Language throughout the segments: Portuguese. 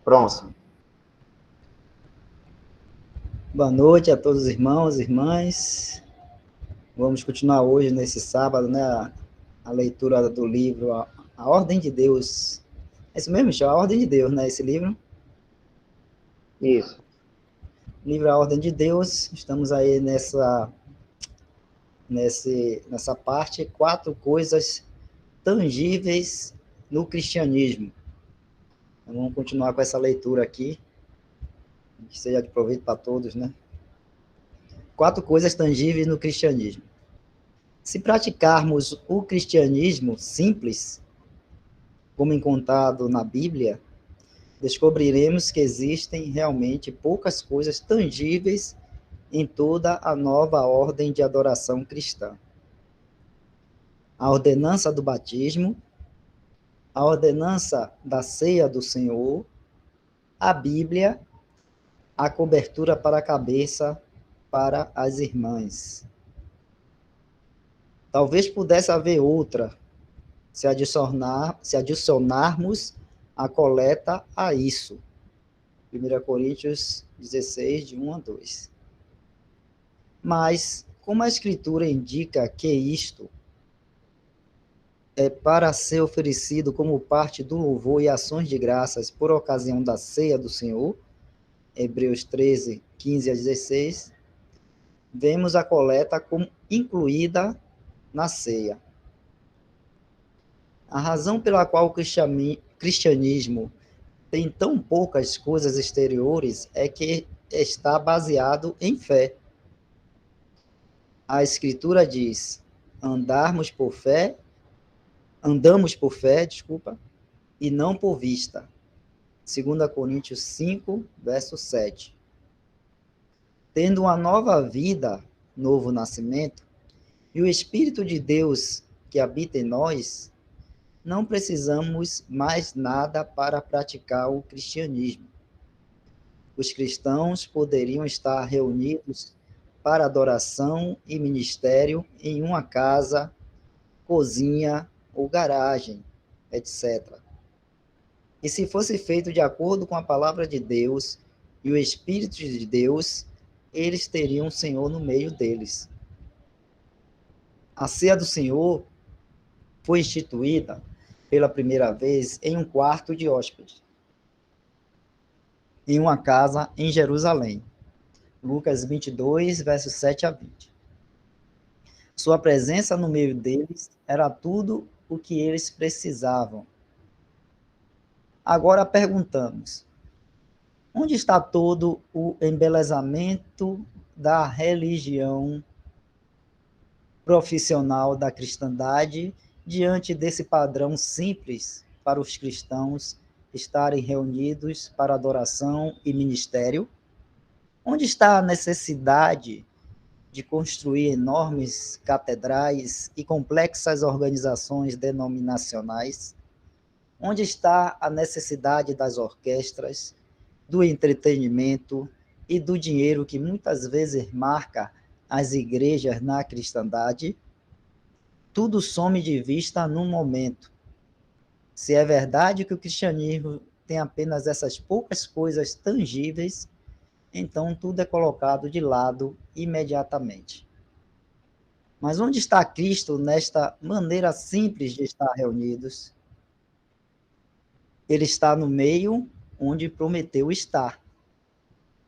Próximo. Boa noite a todos os irmãos e irmãs. Vamos continuar hoje, nesse sábado, né, a leitura do livro A Ordem de Deus. É isso mesmo, Michel? A Ordem de Deus, né, esse livro? Isso. Livro A Ordem de Deus. Estamos aí nessa parte, 4 coisas tangíveis no cristianismo. Então, vamos continuar com essa leitura aqui, que seja de proveito para todos, né? 4 coisas tangíveis no cristianismo. Se praticarmos o cristianismo simples, como encontrado na Bíblia, descobriremos que existem realmente poucas coisas tangíveis em toda a nova ordem de adoração cristã. A ordenança do batismo, a ordenança da ceia do Senhor, a Bíblia, a cobertura para a cabeça para as irmãs. Talvez pudesse haver outra, se adicionarmos a coleta a isso. 1 Coríntios 16, de 1 a 2. Mas, como a Escritura indica que isto é para ser oferecido como parte do louvor e ações de graças por ocasião da ceia do Senhor, Hebreus 13, 15 a 16, vemos a coleta como incluída na ceia. A razão pela qual o cristianismo tem tão poucas coisas exteriores é que está baseado em fé. A Escritura diz: andamos por fé, e não por vista. 2 Coríntios 5, verso 7. Tendo uma nova vida, novo nascimento, e o Espírito de Deus que habita em nós, não precisamos mais nada para praticar o cristianismo. Os cristãos poderiam estar reunidos para adoração e ministério em uma casa, cozinha ou garagem, etc. E se fosse feito de acordo com a palavra de Deus e o Espírito de Deus, eles teriam o Senhor no meio deles. A ceia do Senhor foi instituída pela primeira vez em um quarto de hóspedes, em uma casa em Jerusalém. Lucas 22, versos 7 a 20. Sua presença no meio deles era tudo o que eles precisavam. Agora perguntamos: onde está todo o embelezamento da religião profissional da cristandade diante desse padrão simples para os cristãos estarem reunidos para adoração e ministério? Onde está a necessidade de construir enormes catedrais e complexas organizações denominacionais? Onde está a necessidade das orquestras, do entretenimento e do dinheiro que muitas vezes marca as igrejas na cristandade? Tudo some de vista num momento. Se é verdade que o cristianismo tem apenas essas poucas coisas tangíveis, então tudo é colocado de lado imediatamente. Mas onde está Cristo nesta maneira simples de estar reunidos? Ele está no meio onde prometeu estar.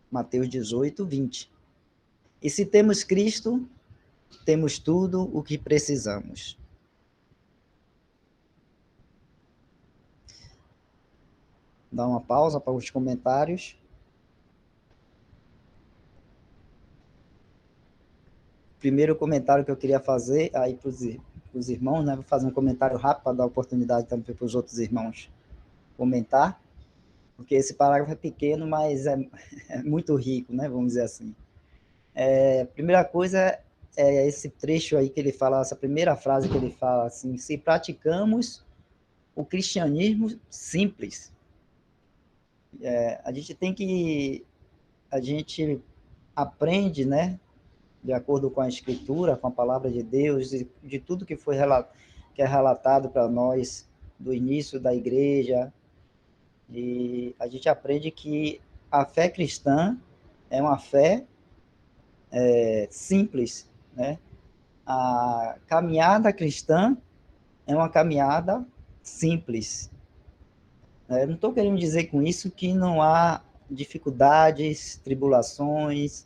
Mateus 18, 20. E se temos Cristo, temos tudo o que precisamos. Dá uma pausa para os comentários. Primeiro comentário que eu queria fazer aí para os irmãos, né? Vou fazer um comentário rápido para dar oportunidade também para os outros irmãos comentar, porque esse parágrafo é pequeno, mas é muito rico, né? Vamos dizer assim. Primeira coisa é esse trecho aí que ele fala, essa primeira frase que ele fala assim: se praticamos o cristianismo simples. A gente aprende, né? De acordo com a Escritura, com a palavra de Deus, de tudo que é relatado para nós do início da igreja, E a gente aprende que a fé cristã é uma fé simples, né? A caminhada cristã é uma caminhada simples. Não estou querendo dizer com isso que não há dificuldades, tribulações,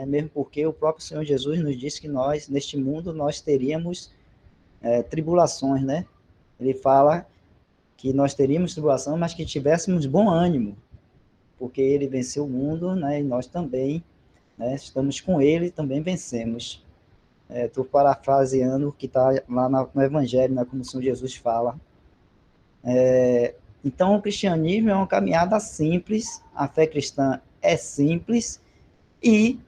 mesmo porque o próprio Senhor Jesus nos disse que nós, neste mundo, nós teríamos tribulações, né? Ele fala que nós teríamos tribulação, mas que tivéssemos bom ânimo, porque ele venceu o mundo, né? E nós também, né, estamos com ele, também vencemos. Estou parafraseando o que está lá no Evangelho, né, como o Senhor Jesus fala. Então, o cristianismo é uma caminhada simples, a fé cristã é simples, e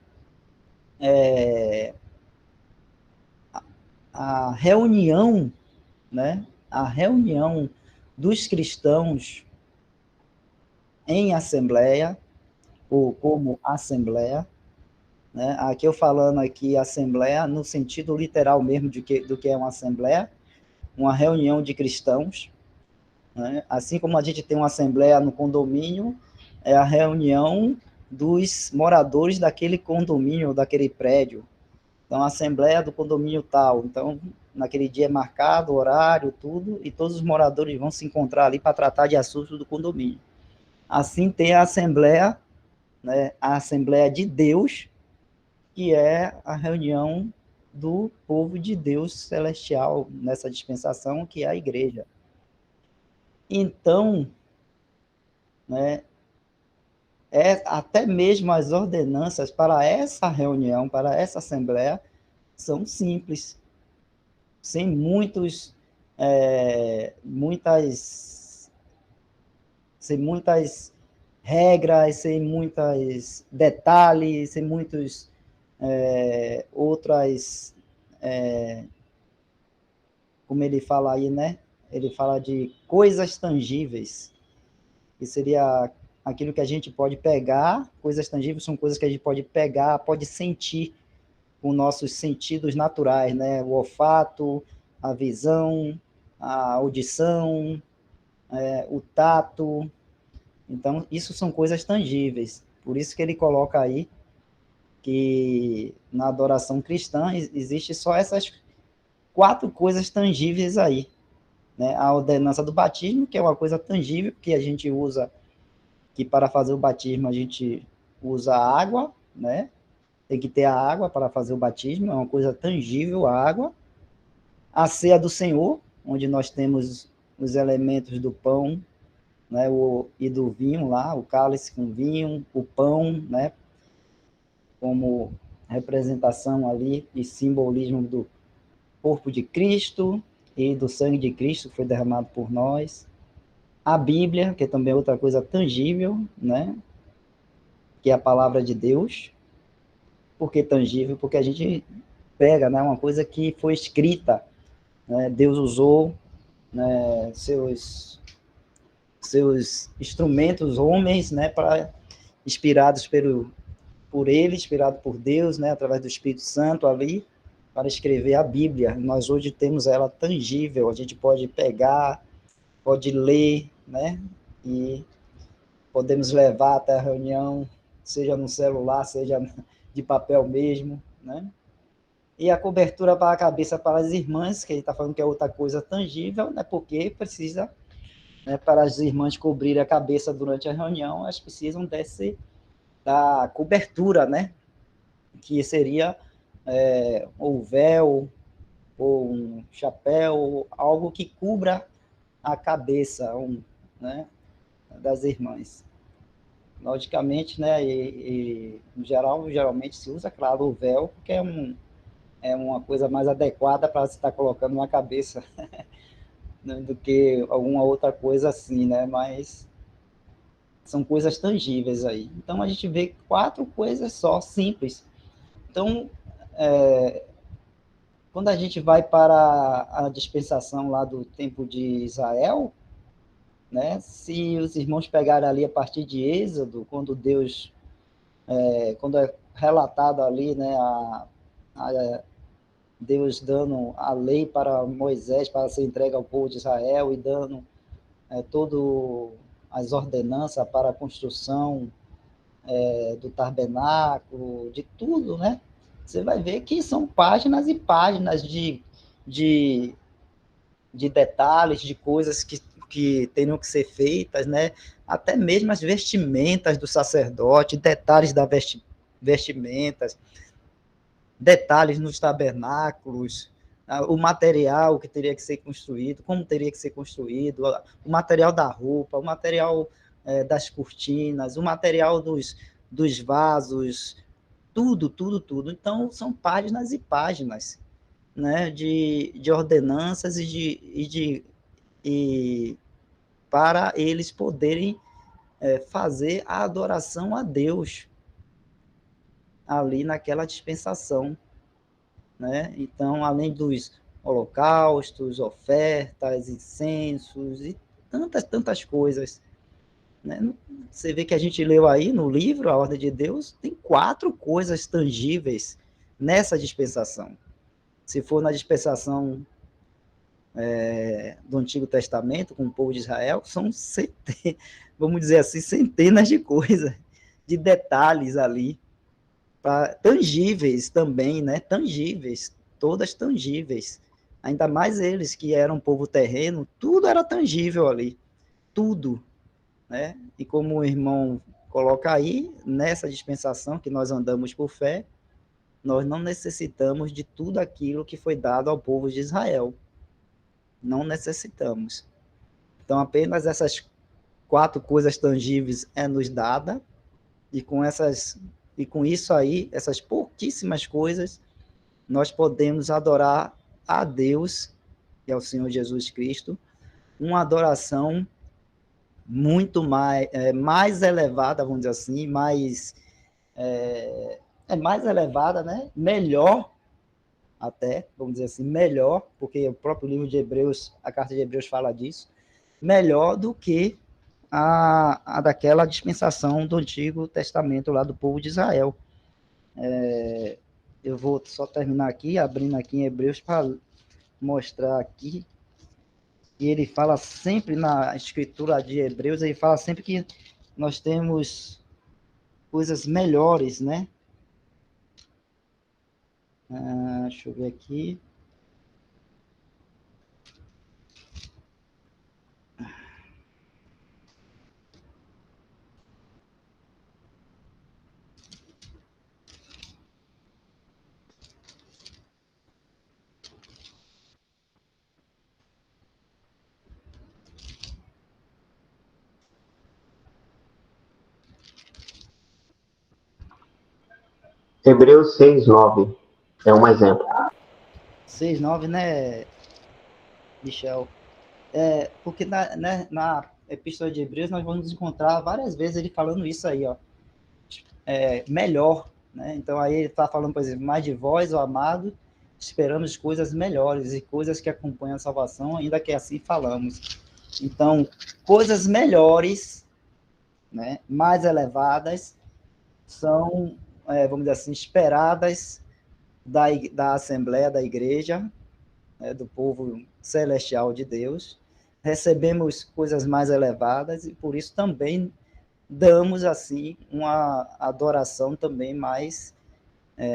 a reunião, né, a reunião dos cristãos em assembleia, ou como assembleia, né, aqui eu falando aqui assembleia no sentido literal mesmo do que é uma assembleia, uma reunião de cristãos, né? Assim como a gente tem uma assembleia no condomínio, é a reunião dos moradores daquele condomínio, daquele prédio. Então, a assembleia do condomínio tal. Então, naquele dia é marcado, horário, tudo, e todos os moradores vão se encontrar ali para tratar de assuntos do condomínio. Assim tem a assembleia, né, a Assembleia de Deus, que é a reunião do povo de Deus celestial nessa dispensação, que é a igreja. Então, né, até mesmo as ordenanças para essa reunião, para essa assembleia, são simples, sem sem muitas regras, sem muitos detalhes, sem muitos outras, como ele fala aí, né? Ele fala de coisas tangíveis, que seria aquilo que a gente pode pegar. Coisas tangíveis são coisas que a gente pode pegar, pode sentir com nossos sentidos naturais, né? O olfato, a visão, a audição, o tato. Então, isso são coisas tangíveis. Por isso que ele coloca aí que na adoração cristã existe só essas 4 coisas tangíveis aí, né? A ordenança do batismo, que é uma coisa tangível que a gente usa, que para fazer o batismo a gente usa água, né? Tem que ter a água para fazer o batismo, é uma coisa tangível a água. A ceia do Senhor, onde nós temos os elementos do pão, né, e do vinho lá, o cálice com vinho, o pão, né, como representação ali e simbolismo do corpo de Cristo e do sangue de Cristo que foi derramado por nós. A Bíblia, que é também outra coisa tangível, né, que é a palavra de Deus. Por que tangível? Porque a gente pega, né, uma coisa que foi escrita, né, Deus usou, né, seus instrumentos, homens, né, para inspirados por ele, inspirado por Deus, né, através do Espírito Santo ali, para escrever a Bíblia. Nós hoje temos ela tangível, a gente pode pegar, pode ler, né, e podemos levar até a reunião, seja no celular, seja de papel mesmo, né. E a cobertura para a cabeça para as irmãs, que ele está falando que é outra coisa tangível, né, porque precisa, né, para as irmãs cobrir a cabeça durante a reunião, elas precisam da cobertura, né, que seria ou véu, ou um chapéu, algo que cubra a cabeça, né, das irmãs. Logicamente, né, em geral, geralmente se usa, claro, o véu, porque é uma coisa mais adequada para se estar colocando na cabeça, né, do que alguma outra coisa assim, né, mas são coisas tangíveis aí. Então, a gente vê 4 coisas só, simples. Então, quando a gente vai para a dispensação lá do tempo de Israel, né, se os irmãos pegarem ali a partir de Êxodo, quando Deus, quando é relatado ali, né, a Deus dando a lei para Moisés, para ser entregue ao povo de Israel, e dando todo as ordenanças para a construção do tabernáculo, de tudo, né? Você vai ver que são páginas e páginas de, de detalhes, de coisas que teriam que ser feitas, né? Até mesmo as vestimentas do sacerdote, detalhes da vestimentas, detalhes nos tabernáculos, o material que teria que ser construído, como teria que ser construído, o material da roupa, o material das cortinas, o material dos vasos, tudo, tudo, tudo. Então, são páginas e páginas, né, de ordenanças e para eles poderem fazer a adoração a Deus ali naquela dispensação, né? Então, além dos holocaustos, ofertas, incensos e tantas coisas, né? Você vê que a gente leu aí no livro, a Ordem de Deus, tem 4 coisas tangíveis nessa dispensação. Se for na dispensação do Antigo Testamento, com o povo de Israel, são, vamos dizer assim, centenas de coisas, de detalhes ali, tangíveis também, né? Tangíveis, todas tangíveis. Ainda mais eles que eram povo terreno, tudo era tangível ali, tudo, né? E como o irmão coloca aí, nessa dispensação que nós andamos por fé, nós não necessitamos de tudo aquilo que foi dado ao povo de Israel. Não necessitamos. Então, apenas essas 4 coisas tangíveis é nos dada, e com isso aí, essas pouquíssimas coisas, nós podemos adorar a Deus e ao Senhor Jesus Cristo, uma adoração muito mais elevada, vamos dizer assim, mais elevada, né? Melhor até, vamos dizer assim, melhor, porque o próprio livro de Hebreus, a carta de Hebreus fala disso, melhor do que a daquela dispensação do Antigo Testamento lá do povo de Israel. Eu vou só terminar aqui, abrindo aqui em Hebreus para mostrar aqui, e ele fala sempre na escritura de Hebreus, ele fala sempre que nós temos coisas melhores, né? Deixa eu ver aqui. Hebreus 6:9 é um exemplo. 6:9, né, Michel? Porque na Epístola de Hebreus nós vamos encontrar várias vezes ele falando isso aí, ó. Melhor, né? Então aí ele está falando, por exemplo, mais de vós, ó amado, esperamos coisas melhores e coisas que acompanham a salvação, ainda que assim falamos. Então, coisas melhores, né, mais elevadas, são, vamos dizer assim, esperadas da Assembleia, da Igreja, né, do povo celestial de Deus. Recebemos coisas mais elevadas e por isso também damos assim uma adoração também mais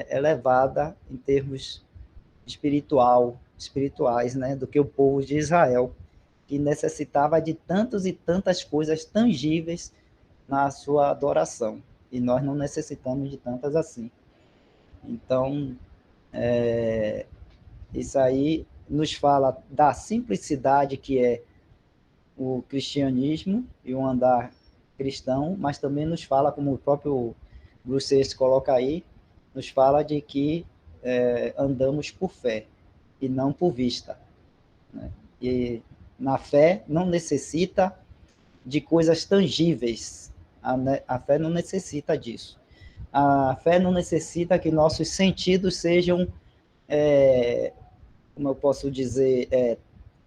elevada em termos espirituais, né, do que o povo de Israel, que necessitava de tantas e tantas coisas tangíveis na sua adoração, e nós não necessitamos de tantas assim. Então, isso aí nos fala da simplicidade que é o cristianismo e o andar cristão, mas também nos fala, como o próprio Bruce coloca aí, nos fala de que andamos por fé e não por vista, né? E na fé não necessita de coisas tangíveis, a fé não necessita disso. A fé não necessita que nossos sentidos sejam, como eu posso dizer,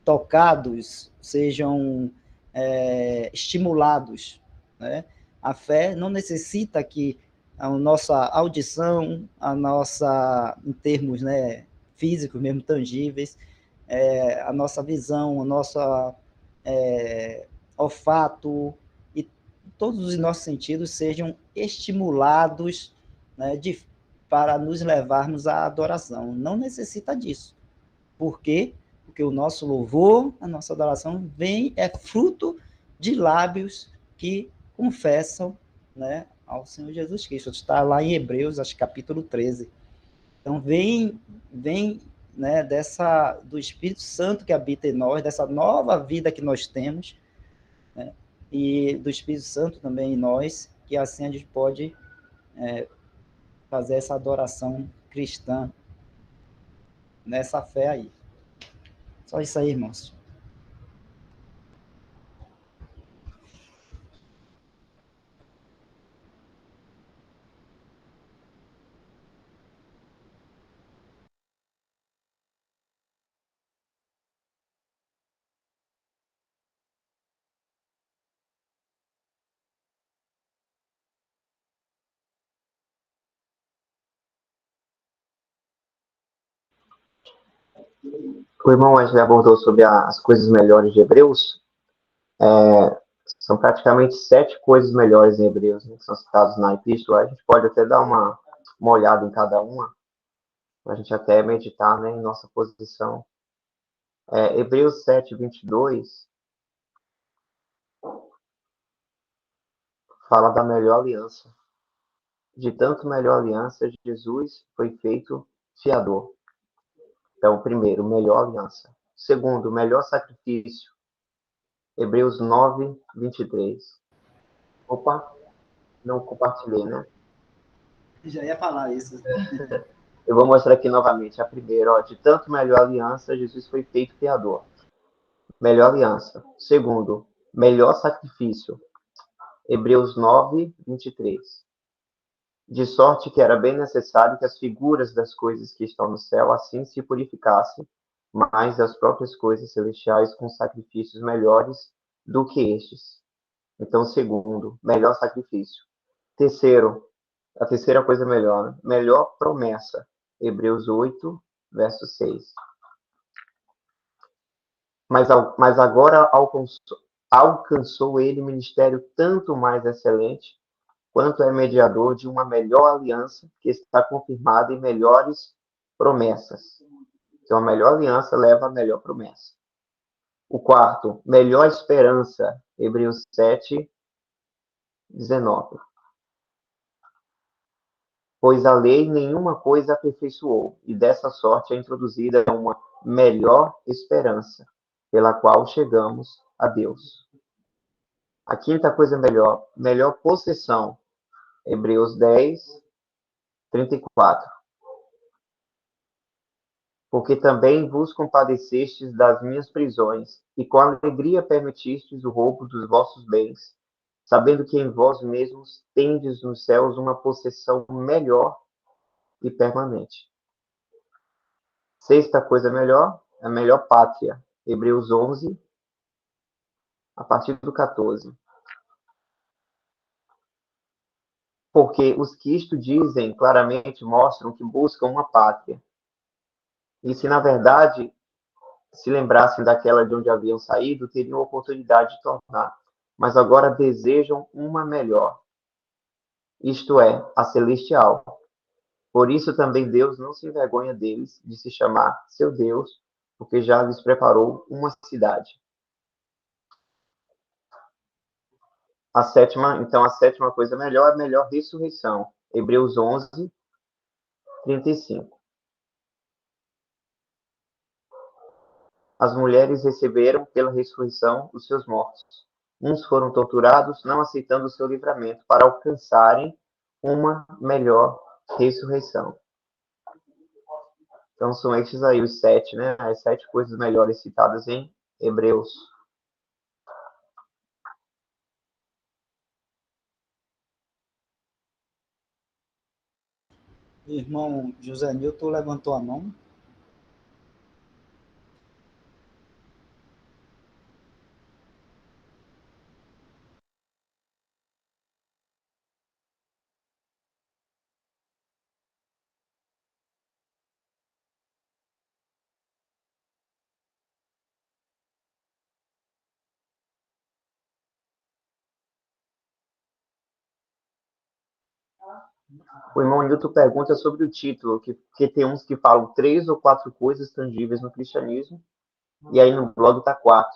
tocados, sejam estimulados, né? A fé não necessita que a nossa audição, em termos, né, físicos mesmo, tangíveis, a nossa visão, a nossa olfato, todos os nossos sentidos sejam estimulados, né, para nos levarmos à adoração. Não necessita disso. Por quê? Porque o nosso louvor, a nossa adoração é fruto de lábios que confessam, né, ao Senhor Jesus Cristo. Está lá em Hebreus, acho, capítulo 13. Então vem, né, do Espírito Santo que habita em nós, dessa nova vida que nós temos, né, e do Espírito Santo também em nós, que assim a gente pode fazer essa adoração cristã nessa fé aí. Só isso aí, irmãos. O irmão Wesley abordou sobre as coisas melhores de Hebreus. São praticamente 7 coisas melhores em Hebreus, né, que são citadas na epístola. A gente pode até dar uma olhada em cada uma, para a gente até meditar, né, em nossa posição. Hebreus 7, 22, fala da melhor aliança. De tanto melhor aliança, Jesus foi feito fiador. Então, primeiro, melhor aliança. Segundo, melhor sacrifício. Hebreus 9, 23. Opa, não compartilhei, né? Já ia falar isso. Eu vou mostrar aqui novamente. A primeira, ó, de tanto melhor aliança, Jesus foi feito fiador. Melhor aliança. Segundo, melhor sacrifício. Hebreus 9, 23. De sorte que era bem necessário que as figuras das coisas que estão no céu assim se purificassem, mais as próprias coisas celestiais com sacrifícios melhores do que estes. Então, segundo, melhor sacrifício. Terceiro, a terceira coisa melhor, né? Melhor promessa. Hebreus 8, verso 6. Mas agora alcançou ele ministério tanto mais excelente, quanto é mediador de uma melhor aliança que está confirmada em melhores promessas. Então, a melhor aliança leva a melhor promessa. O quarto, melhor esperança. Hebreus 7, 19. Pois a lei nenhuma coisa aperfeiçoou, e dessa sorte é introduzida uma melhor esperança, pela qual chegamos a Deus. A quinta coisa melhor, melhor possessão. Hebreus 10, 34. Porque também vos compadecestes das minhas prisões, e com alegria permitistes o roubo dos vossos bens, sabendo que em vós mesmos tendes nos céus uma possessão melhor e permanente. Sexta coisa melhor, a melhor pátria. Hebreus 11, a partir do 14. Porque os que isto dizem claramente mostram que buscam uma pátria. E se, na verdade, se lembrassem daquela de onde haviam saído, teriam a oportunidade de tornar. Mas agora desejam uma melhor, isto é, a celestial. Por isso também Deus não se envergonha deles de se chamar seu Deus, porque já lhes preparou uma cidade. Então, a sétima coisa melhor é a melhor ressurreição. Hebreus 11, 35. As mulheres receberam pela ressurreição os seus mortos. Uns foram torturados, não aceitando o seu livramento, para alcançarem uma melhor ressurreição. Então, são estes aí os 7, né? As 7 coisas melhores citadas em Hebreus. Irmão José Nilton levantou a mão. O irmão Newton pergunta sobre o título, que tem uns que falam 3 ou 4 coisas tangíveis no cristianismo, e aí no blog tá 4.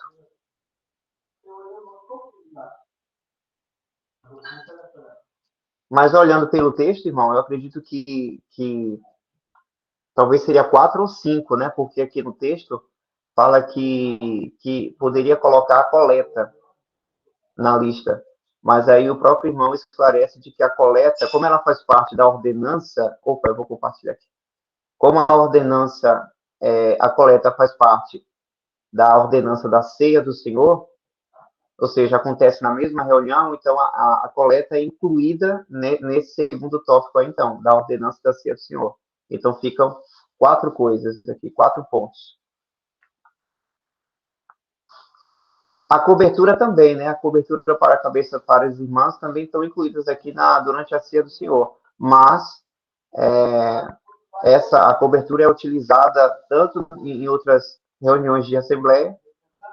Mas olhando pelo texto, irmão, eu acredito que talvez seria 4 ou 5, né? Porque aqui no texto fala que poderia colocar a coleta na lista. Mas aí o próprio irmão esclarece de que a coleta, como ela faz parte da ordenança, opa, eu vou compartilhar aqui. Como a ordenança, a coleta faz parte da ordenança da ceia do Senhor, ou seja, acontece na mesma reunião, então a coleta é incluída nesse segundo tópico aí, então, da ordenança da ceia do Senhor. Então ficam 4 coisas aqui, 4 pontos. A cobertura também, né? A cobertura para a cabeça para as irmãs também estão incluídas aqui durante a ceia do Senhor. Mas a cobertura é utilizada tanto em outras reuniões de assembleia,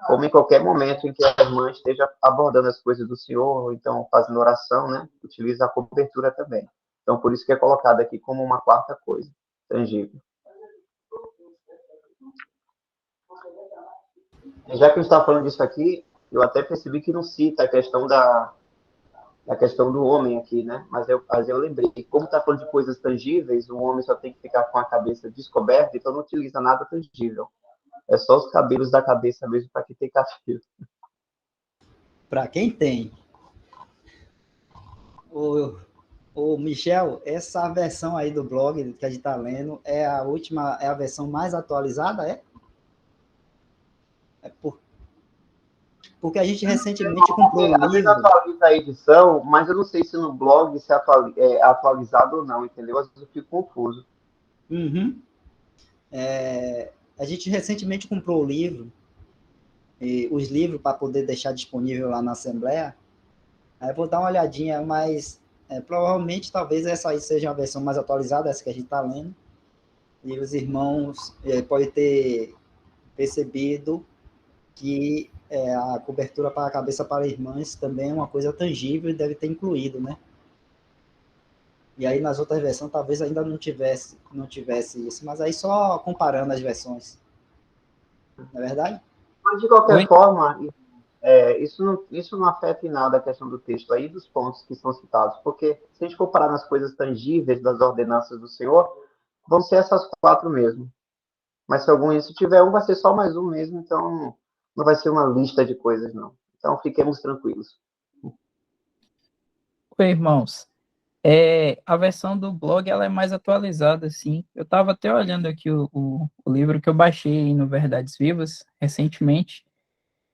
como em qualquer momento em que a irmã esteja abordando as coisas do Senhor, ou então fazendo oração, né? Utiliza a cobertura também. Então, por isso que é colocado aqui como uma quarta coisa tangível. E já que a gente está falando disso aqui, eu até percebi que não cita a questão do homem aqui, né? Mas eu lembrei que, como está falando de coisas tangíveis, o homem só tem que ficar com a cabeça descoberta, então não utiliza nada tangível. É só os cabelos da cabeça mesmo para que tem cabelo. Para quem tem. O Michel, essa versão aí do blog que a gente está lendo é a última, é a versão mais atualizada, é? Porque a gente recentemente comprou um Às vezes livro. atualiza a edição, mas eu não sei se no blog se é atualizado ou não, entendeu? Às vezes eu fico confuso. Uhum. A gente recentemente comprou o livro, os livros para poder deixar disponível lá na Assembleia. Aí eu vou dar uma olhadinha, mas provavelmente talvez essa aí seja a versão mais atualizada, essa que a gente está lendo. E os irmãos podem ter percebido que a cobertura para a cabeça para irmãs também é uma coisa tangível e deve ter incluído, né? E aí nas outras versões talvez ainda não tivesse isso, mas aí só comparando as versões, não é verdade? Mas, de qualquer Oi? forma, isso não afeta em nada a questão do texto aí, dos pontos que são citados, porque se a gente for parar nas coisas tangíveis das ordenanças do Senhor, vão ser essas 4 mesmo. Mas se tiver um, vai ser só mais um mesmo, então não vai ser uma lista de coisas, não. Então fiquemos tranquilos. Oi, irmãos. A versão do blog ela é mais atualizada, assim. Eu estava até olhando aqui o livro que eu baixei no Verdades Vivas recentemente.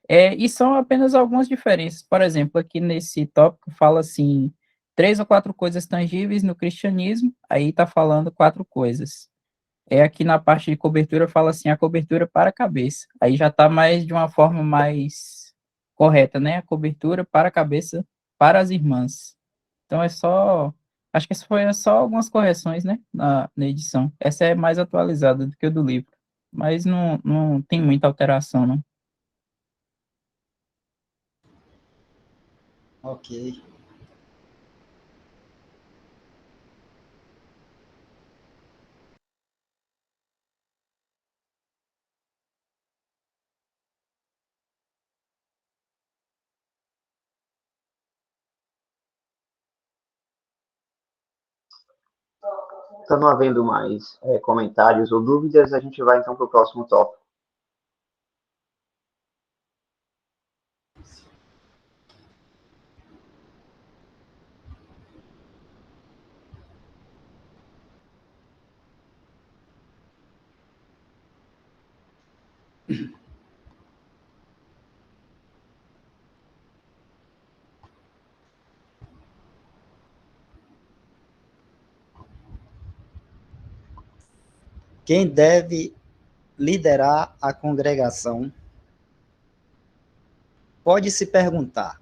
E são apenas algumas diferenças. Por exemplo, aqui nesse tópico fala assim, 3 ou 4 coisas tangíveis no cristianismo, aí está falando 4 coisas. Aqui na parte de cobertura fala assim, a cobertura para a cabeça. Aí já está mais de uma forma mais correta, né? A cobertura para a cabeça para as irmãs. Então acho que isso foi só algumas correções, né, na edição. Essa é mais atualizada do que o do livro, mas não tem muita alteração, não. Ok. Então, não havendo mais comentários ou dúvidas, a gente vai então para o próximo tópico. Quem deve liderar a congregação pode se perguntar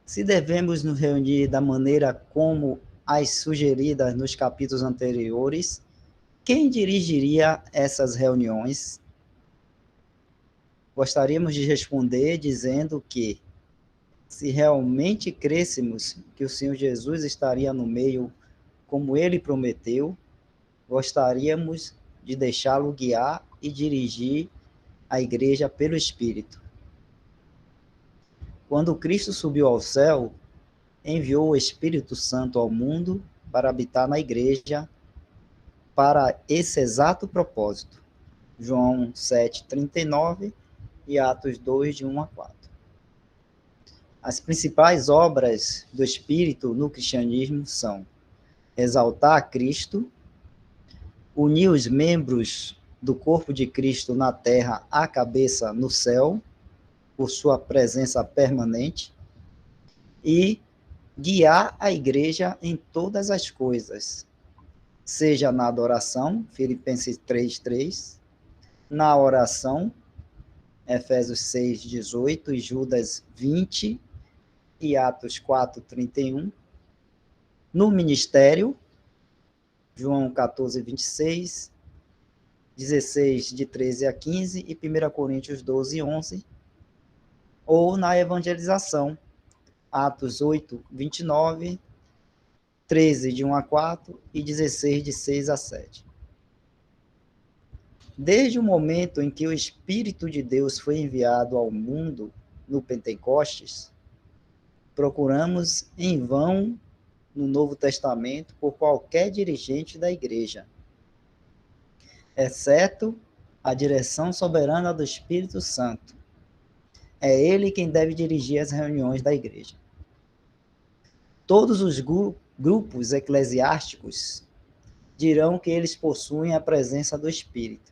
se devemos nos reunir da maneira como as sugeridas nos capítulos anteriores. Quem dirigiria essas reuniões? Gostaríamos de responder dizendo que Se realmente crêssemos que o Senhor Jesus estaria no meio como ele prometeu, gostaríamos de deixá-lo guiar e dirigir a igreja pelo Espírito. Quando Cristo subiu ao céu, enviou o Espírito Santo ao mundo para habitar na igreja para esse exato propósito. João 7:39 e Atos 2, de 1 a 4. As principais obras do Espírito no cristianismo são exaltar a Cristo, unir os membros do corpo de Cristo na terra à cabeça no céu, por sua presença permanente, e guiar a igreja em todas as coisas, seja na adoração, Filipenses 3:3, na oração, Efésios 6:18 e Judas 20 e Atos 4:31, no ministério, João 14:26, 16, de 13 a 15 e 1 Coríntios 12:11, ou na evangelização, Atos 8:29, 13, de 1 a 4 e 16, de 6 a 7. Desde o momento em que o Espírito de Deus foi enviado ao mundo no Pentecostes, procuramos em vão no Novo Testamento por qualquer dirigente da igreja, exceto a direção soberana do Espírito Santo. É ele quem deve dirigir as reuniões da igreja. Todos os grupos eclesiásticos dirão que eles possuem a presença do Espírito.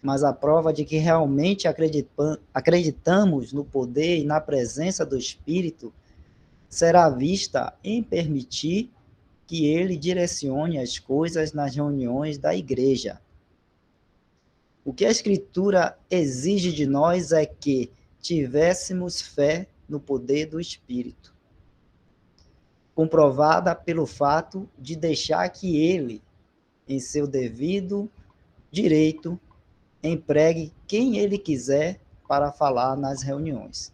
Mas a prova de que realmente acreditamos no poder e na presença do Espírito será vista em permitir que ele direcione as coisas nas reuniões da igreja. O que a Escritura exige de nós é que tivéssemos fé no poder do Espírito, comprovada pelo fato de deixar que ele, em seu devido direito, empregue quem ele quiser para falar nas reuniões.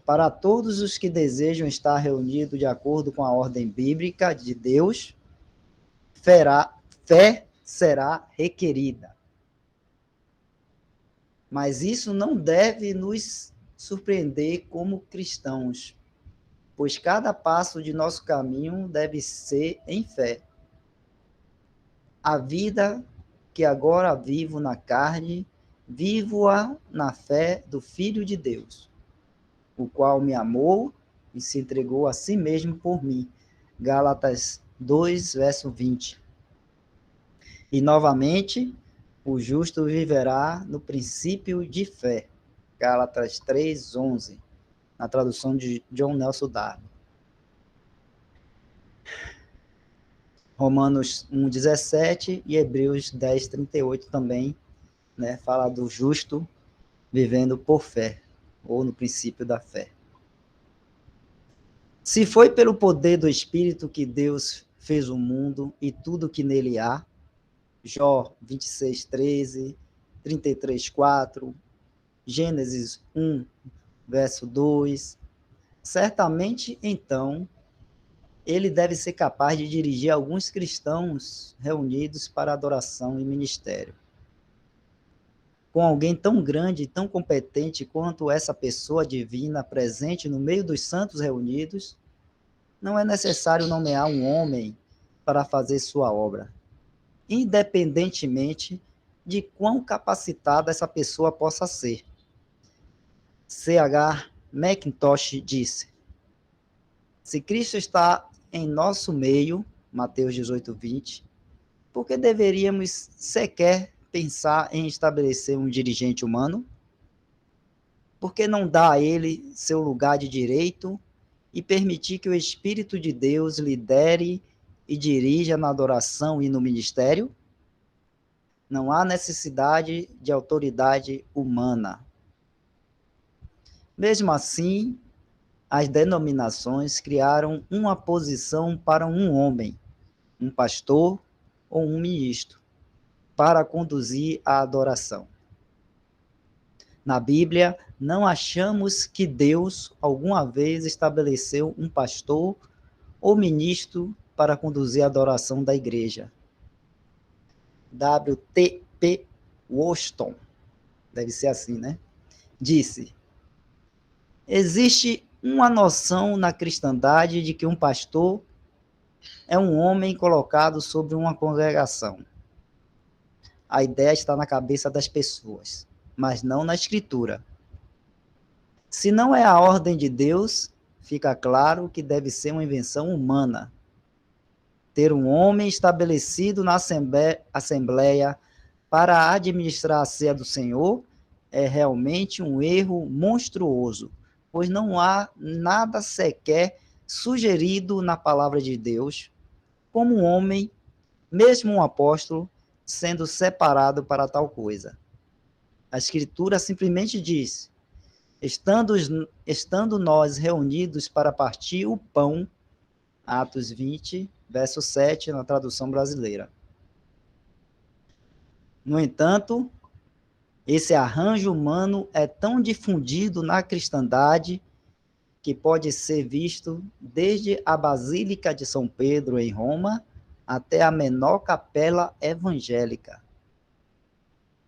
Para todos os que desejam estar reunidos de acordo com a ordem bíblica de Deus, fé será requerida. Mas isso não deve nos surpreender como cristãos, pois cada passo de nosso caminho deve ser em fé. A vida que agora vivo na carne, vivo-a na fé do Filho de Deus, o qual me amou e se entregou a si mesmo por mim. Gálatas 2, verso 20. E, novamente, o justo viverá no princípio de fé. Gálatas 3, 11. Na tradução de John Nelson Darby. Romanos 1:17 e Hebreus 10:38 também, né, fala do justo vivendo por fé, ou no princípio da fé. Se foi pelo poder do Espírito que Deus fez o mundo e tudo que nele há, Jó 26:13, 33:4, Gênesis 1, verso 2, certamente, então, ele deve ser capaz de dirigir alguns cristãos reunidos para adoração e ministério. Com alguém tão grande e tão competente quanto essa pessoa divina presente no meio dos santos reunidos, não é necessário nomear um homem para fazer sua obra, independentemente de quão capacitada essa pessoa possa ser. C.H. Mackintosh disse: se Cristo está em nosso meio, Mateus 18:20, por que deveríamos sequer pensar em estabelecer um dirigente humano? Por que não dar a ele seu lugar de direito e permitir que o Espírito de Deus lidere e dirija na adoração e no ministério? Não há necessidade de autoridade humana. Mesmo assim, as denominações criaram uma posição para um homem, um pastor ou um ministro, para conduzir a adoração. Na Bíblia, não achamos que Deus alguma vez estabeleceu um pastor ou ministro para conduzir a adoração da igreja. W.T.P. Woolston, deve ser assim, né? Disse: existe uma noção na cristandade de que um pastor é um homem colocado sobre uma congregação. A ideia está na cabeça das pessoas, mas não na Escritura. Se não é a ordem de Deus, fica claro que deve ser uma invenção humana. Ter um homem estabelecido na Assembleia para administrar a ceia do Senhor é realmente um erro monstruoso, pois não há nada sequer sugerido na palavra de Deus como um homem, mesmo um apóstolo, sendo separado para tal coisa. A Escritura simplesmente diz: estando nós reunidos para partir o pão, Atos 20, verso 7, na tradução brasileira. No entanto, esse arranjo humano é tão difundido na cristandade que pode ser visto desde a Basílica de São Pedro, em Roma, até a menor capela evangélica.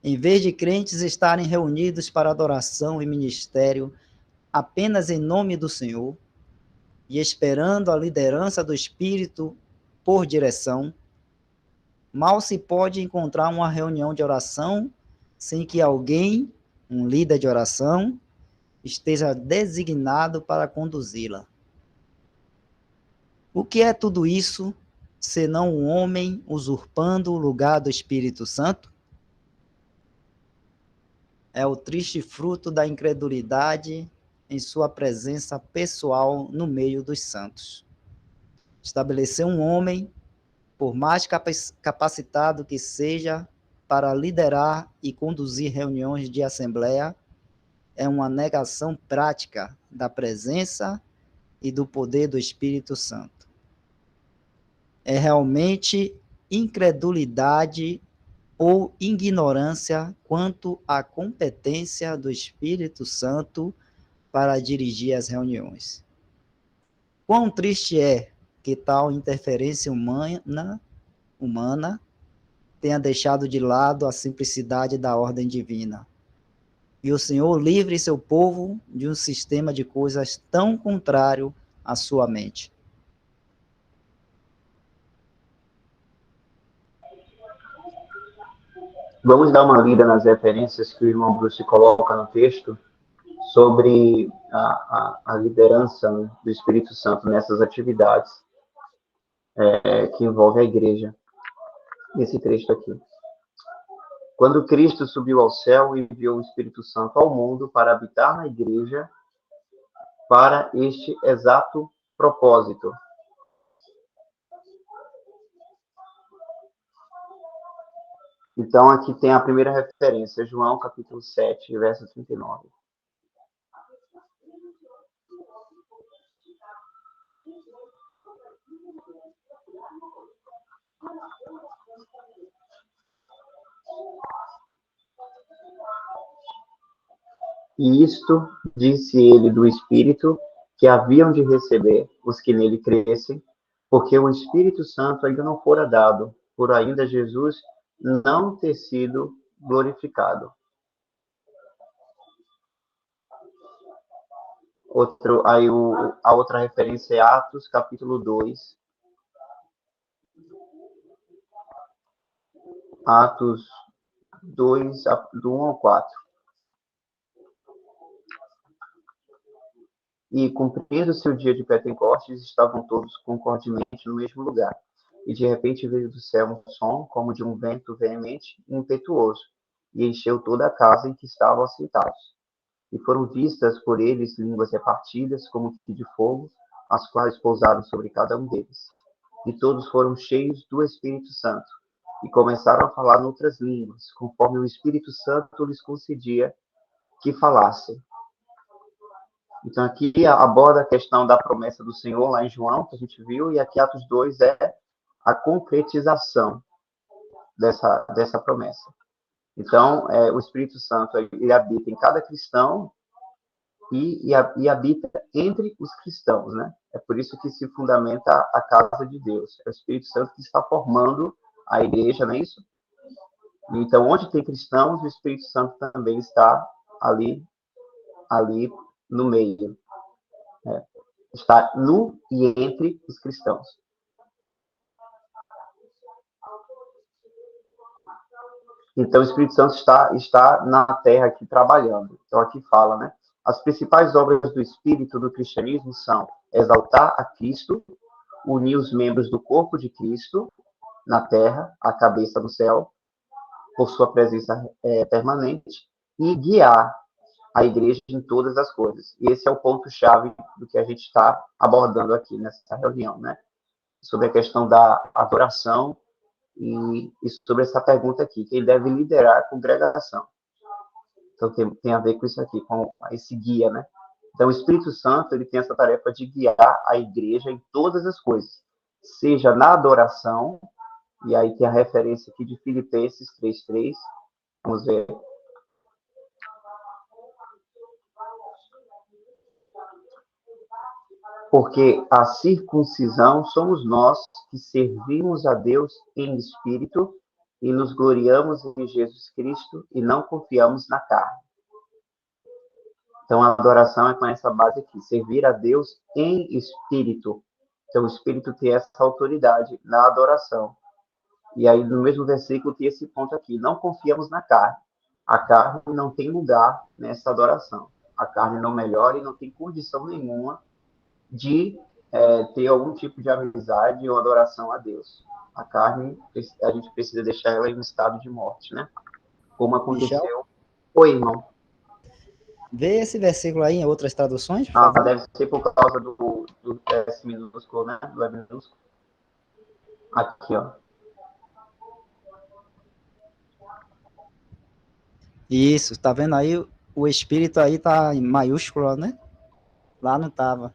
Em vez de crentes estarem reunidos para adoração e ministério apenas em nome do Senhor e esperando a liderança do Espírito por direção, mal se pode encontrar uma reunião de oração sem que alguém, um líder de oração, esteja designado para conduzi-la. O que é tudo isso, senão um homem usurpando o lugar do Espírito Santo? É o triste fruto da incredulidade em sua presença pessoal no meio dos santos. Estabelecer um homem, por mais capacitado que seja, para liderar e conduzir reuniões de assembleia, é uma negação prática da presença e do poder do Espírito Santo. É realmente incredulidade ou ignorância quanto à competência do Espírito Santo para dirigir as reuniões. Quão triste é que tal interferência humana tenha deixado de lado a simplicidade da ordem divina. E o Senhor livre seu povo de um sistema de coisas tão contrário à sua mente. Vamos dar uma lida nas referências que o irmão Bruce coloca no texto sobre a liderança, né, do Espírito Santo nessas atividades que envolvem a igreja. Esse texto aqui. Quando Cristo subiu ao céu, enviou o Espírito Santo ao mundo para habitar na igreja para este exato propósito. Então, aqui tem a primeira referência, João, capítulo 7, verso 39. E isto disse ele do Espírito que haviam de receber os que nele crescem, porque o Espírito Santo ainda não fora dado, por ainda Jesus não ter sido glorificado. A outra referência é Atos, capítulo 2. Atos 2, do 1 ao 4. E, cumprindo-se o dia de Pentecostes, estavam todos concordemente no mesmo lugar. E, de repente, veio do céu um som, como de um vento veemente e impetuoso, e encheu toda a casa em que estavam assentados. E foram vistas por eles línguas repartidas, como que de fogo, as quais pousaram sobre cada um deles. E todos foram cheios do Espírito Santo, e começaram a falar noutras línguas, conforme o Espírito Santo lhes concedia que falassem. Então, aqui aborda a questão da promessa do Senhor, lá em João, que a gente viu, e aqui Atos 2 é a concretização dessa promessa. Então, o Espírito Santo, ele habita em cada cristão, e habita entre os cristãos, né? É por isso que se fundamenta a casa de Deus. É o Espírito Santo que está formando a igreja, não é isso? Então, onde tem cristãos, o Espírito Santo também está ali no meio. Né? Está no e entre os cristãos. Então, o Espírito Santo está na terra aqui trabalhando. Então, aqui fala, né? As principais obras do Espírito do cristianismo são exaltar a Cristo, unir os membros do corpo de Cristo na terra, a cabeça no céu, por sua presença permanente, e guiar a igreja em todas as coisas. E esse é o ponto-chave do que a gente está abordando aqui nessa reunião, né? Sobre a questão da adoração e sobre essa pergunta aqui, quem deve liderar a congregação. Então, tem a ver com isso aqui, com esse guia, né? Então, o Espírito Santo, ele tem essa tarefa de guiar a igreja em todas as coisas, seja na adoração, e aí tem a referência aqui de Filipenses 3:3, vamos ver. Porque a circuncisão somos nós que servimos a Deus em espírito e nos gloriamos em Jesus Cristo e não confiamos na carne. Então, a adoração é com essa base aqui, servir a Deus em espírito. Então, o espírito tem essa autoridade na adoração. E aí, no mesmo versículo, tem esse ponto aqui, não confiamos na carne. A carne não tem lugar nessa adoração. A carne não melhora e não tem condição nenhuma de ter algum tipo de amizade ou adoração a Deus. A carne, a gente precisa deixar ela em um estado de morte, né? Como aconteceu. Michel, Oi, irmão. vê esse versículo aí em outras traduções, por favor. Deve ser por causa do S minúsculo, né? Do E minúsculo. Aqui, ó. Isso, tá vendo aí? O espírito aí tá em maiúsculo, né? Lá não tava.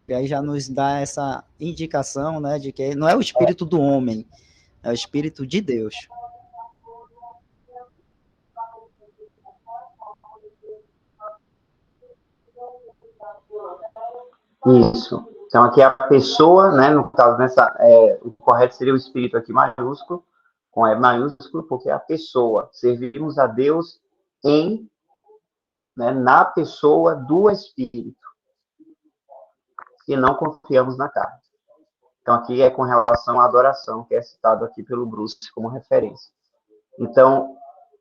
E aí já nos dá essa indicação, né, de que não é o espírito do homem, é o espírito de Deus. Isso. Então, aqui é a pessoa, né? No caso, o correto seria o espírito aqui maiúsculo, com E maiúsculo, porque é a pessoa. Servimos a Deus na pessoa do Espírito. E não confiamos na carne. Então, aqui é com relação à adoração, que é citado aqui pelo Bruce como referência. Então,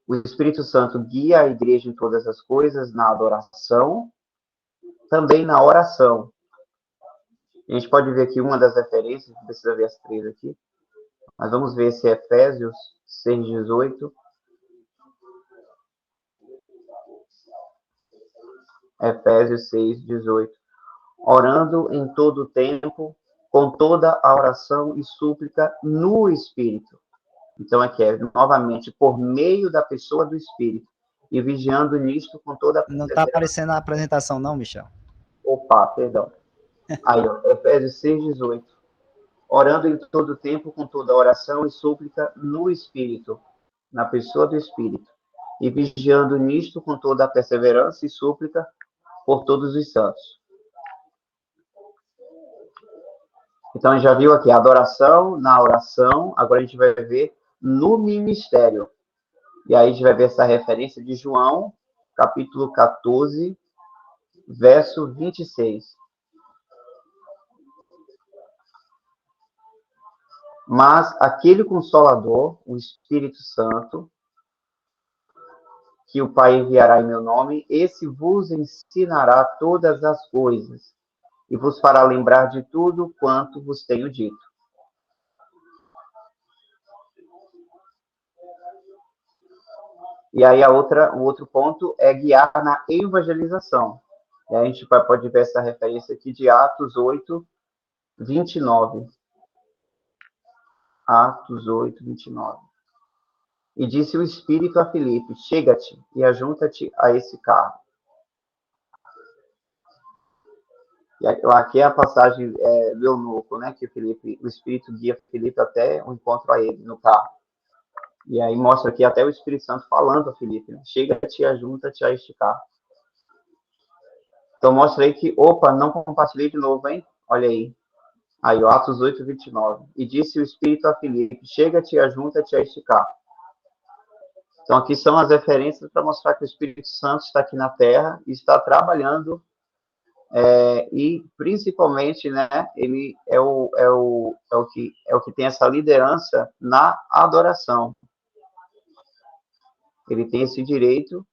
o Espírito Santo guia a igreja em todas as coisas, na adoração, também na oração. A gente pode ver aqui uma das referências, não precisa ver as três aqui, mas vamos ver se é Efésios 6:18. Efésios 6:18. Orando em todo o tempo, com toda a oração e súplica no Espírito. Então, aqui é novamente por meio da pessoa do Espírito, e vigiando nisto com toda a... Não está aparecendo na apresentação, não, Michel? Opa, perdão. Aí, ó, Efésios 6:18. Orando em todo o tempo, com toda a oração e súplica no Espírito, na pessoa do Espírito, e vigiando nisto com toda a perseverança e súplica por todos os santos. Então, a gente já viu aqui a adoração na oração, agora a gente vai ver no ministério. E aí a gente vai ver essa referência de João, capítulo 14, verso 26. Mas aquele Consolador, o Espírito Santo, que o Pai enviará em meu nome, esse vos ensinará todas as coisas e vos fará lembrar de tudo quanto vos tenho dito. E aí o outro ponto é guiar na evangelização. E aí a gente pode ver essa referência aqui de Atos 8:29. Atos 8:29. E disse o Espírito a Filipe, chega-te e ajunta-te a esse carro. E aqui é a passagem do eunuco, né, que o Espírito guia Filipe até o encontro a ele no carro. E aí mostra aqui até o Espírito Santo falando a Filipe, né, chega-te e ajunta-te a este carro. Então mostra aí que, opa, não compartilhei de novo, hein? Olha aí. Aí, Atos 8, 29. E disse o Espírito a Filipe, chega-te e ajunta-te a esticar. Então aqui são as referências para mostrar que o Espírito Santo está aqui na Terra e está trabalhando, e principalmente, né, ele é o que tem essa liderança na adoração. Ele tem esse direito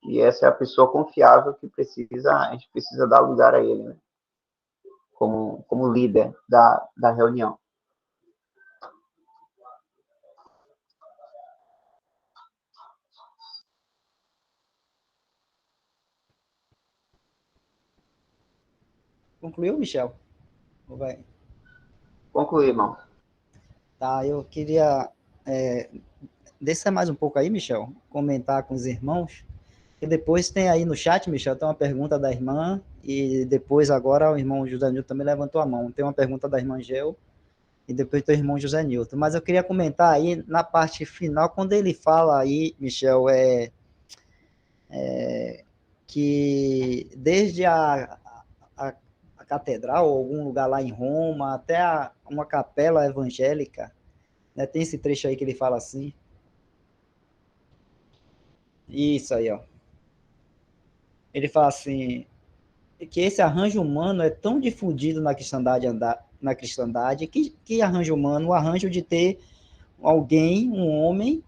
e essa é a pessoa confiável que a gente precisa dar lugar a ele, né? Como líder da reunião. Concluiu, Michel? Ou vai? Concluir, irmão. Tá, eu queria descer mais um pouco aí, Michel, comentar com os irmãos. E depois tem aí no chat, Michel, tem uma pergunta da irmã, e depois agora o irmão José Nilton também levantou a mão. Tem uma pergunta da irmã Gel, e depois tem o irmão José Nilton. Mas eu queria comentar aí na parte final, quando ele fala aí, Michel, que desde a catedral, ou algum lugar lá em Roma, até uma capela evangélica, né, tem esse trecho aí que ele fala assim. Isso aí, ó. Ele fala assim, que esse arranjo humano é tão difundido na cristandade, que arranjo humano? O arranjo de ter alguém, um homem,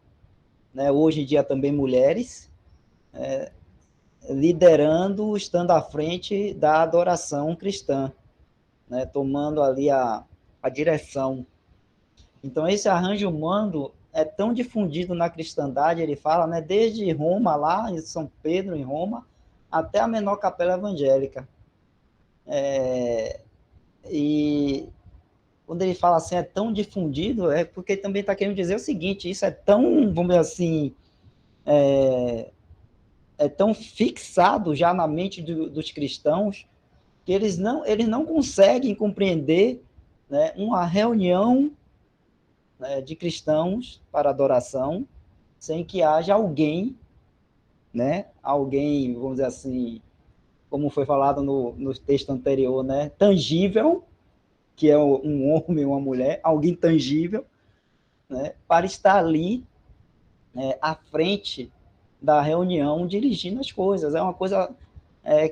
né, hoje em dia também mulheres, liderando, estando à frente da adoração cristã, né, tomando ali a direção. Então, esse arranjo humano é tão difundido na cristandade, ele fala, né, desde Roma, lá em São Pedro, em Roma, até a menor capela evangélica. E quando ele fala assim, é tão difundido, é porque também está querendo dizer o seguinte, isso é tão, vamos dizer assim, é tão fixado já na mente dos cristãos, que eles não conseguem compreender, né, uma reunião, né, de cristãos para adoração, sem que haja alguém, né, alguém, vamos dizer assim, como foi falado no texto anterior, né, tangível, que é um homem ou uma mulher, alguém tangível, né, para estar ali, à frente da reunião, dirigindo as coisas. É uma coisa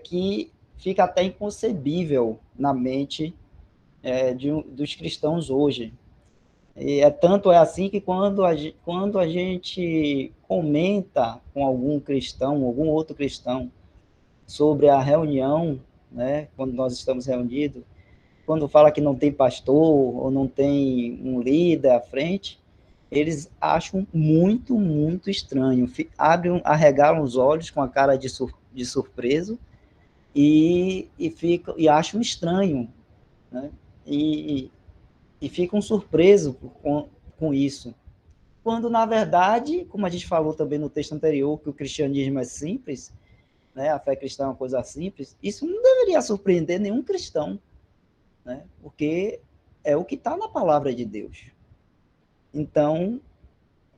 que fica até inconcebível na mente dos cristãos hoje. E tanto é assim que quando a gente comenta com algum cristão, algum outro cristão, sobre a reunião, né, quando nós estamos reunidos, quando fala que não tem pastor ou não tem um líder à frente, eles acham muito, muito estranho. Arregalam os olhos com a cara de surpreso e acham estranho, né? E ficam surpresos com isso. Quando, na verdade, como a gente falou também no texto anterior, que o cristianismo é simples, né? A fé cristã é uma coisa simples, isso não deveria surpreender nenhum cristão, né? Porque é o que está na palavra de Deus. Então,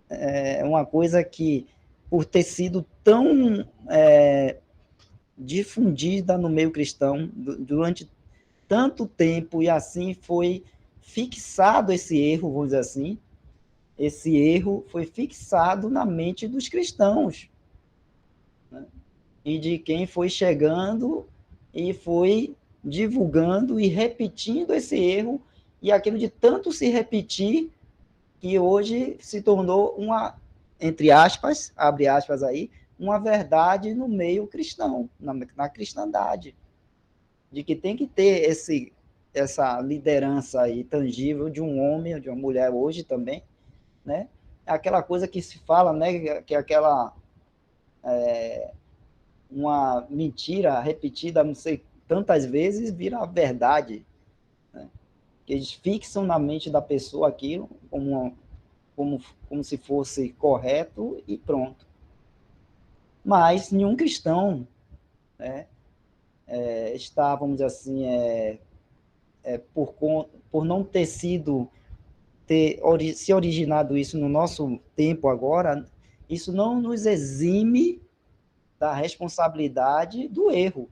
é uma coisa que, por ter sido tão difundida no meio cristão durante tanto tempo, e assim foi fixado esse erro, vamos dizer assim, esse erro foi fixado na mente dos cristãos, né? E de quem foi chegando e foi divulgando e repetindo esse erro, e aquilo de tanto se repetir, que hoje se tornou uma, entre aspas, abre aspas aí, uma verdade no meio cristão, na cristandade, de que tem que ter essa liderança aí tangível de um homem ou de uma mulher hoje também, né? Aquela coisa que se fala, né, que é aquela uma mentira repetida não sei tantas vezes vira verdade, né? Que eles fixam na mente da pessoa aquilo como se fosse correto e pronto. Mas nenhum cristão, né, está, vamos dizer assim, por não ter se originado isso no nosso tempo agora, isso não nos exime da responsabilidade do erro.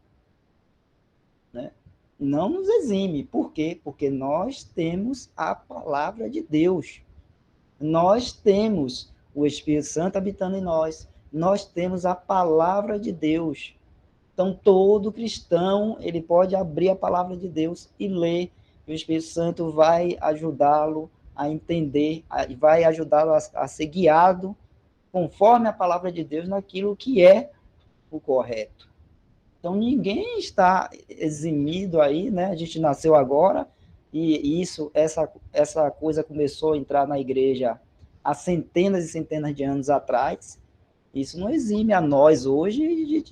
né? Não nos exime. Por quê? Porque nós temos a palavra de Deus. Nós temos o Espírito Santo habitando em nós. Nós temos a palavra de Deus. Então, todo cristão, ele pode abrir a palavra de Deus e ler. E o Espírito Santo vai ajudá-lo a entender, vai ajudá-lo a ser guiado conforme a palavra de Deus naquilo que é o correto. Então, ninguém está eximido aí, né? A gente nasceu agora e essa coisa começou a entrar na igreja há centenas e centenas de anos atrás. Isso não exime a nós hoje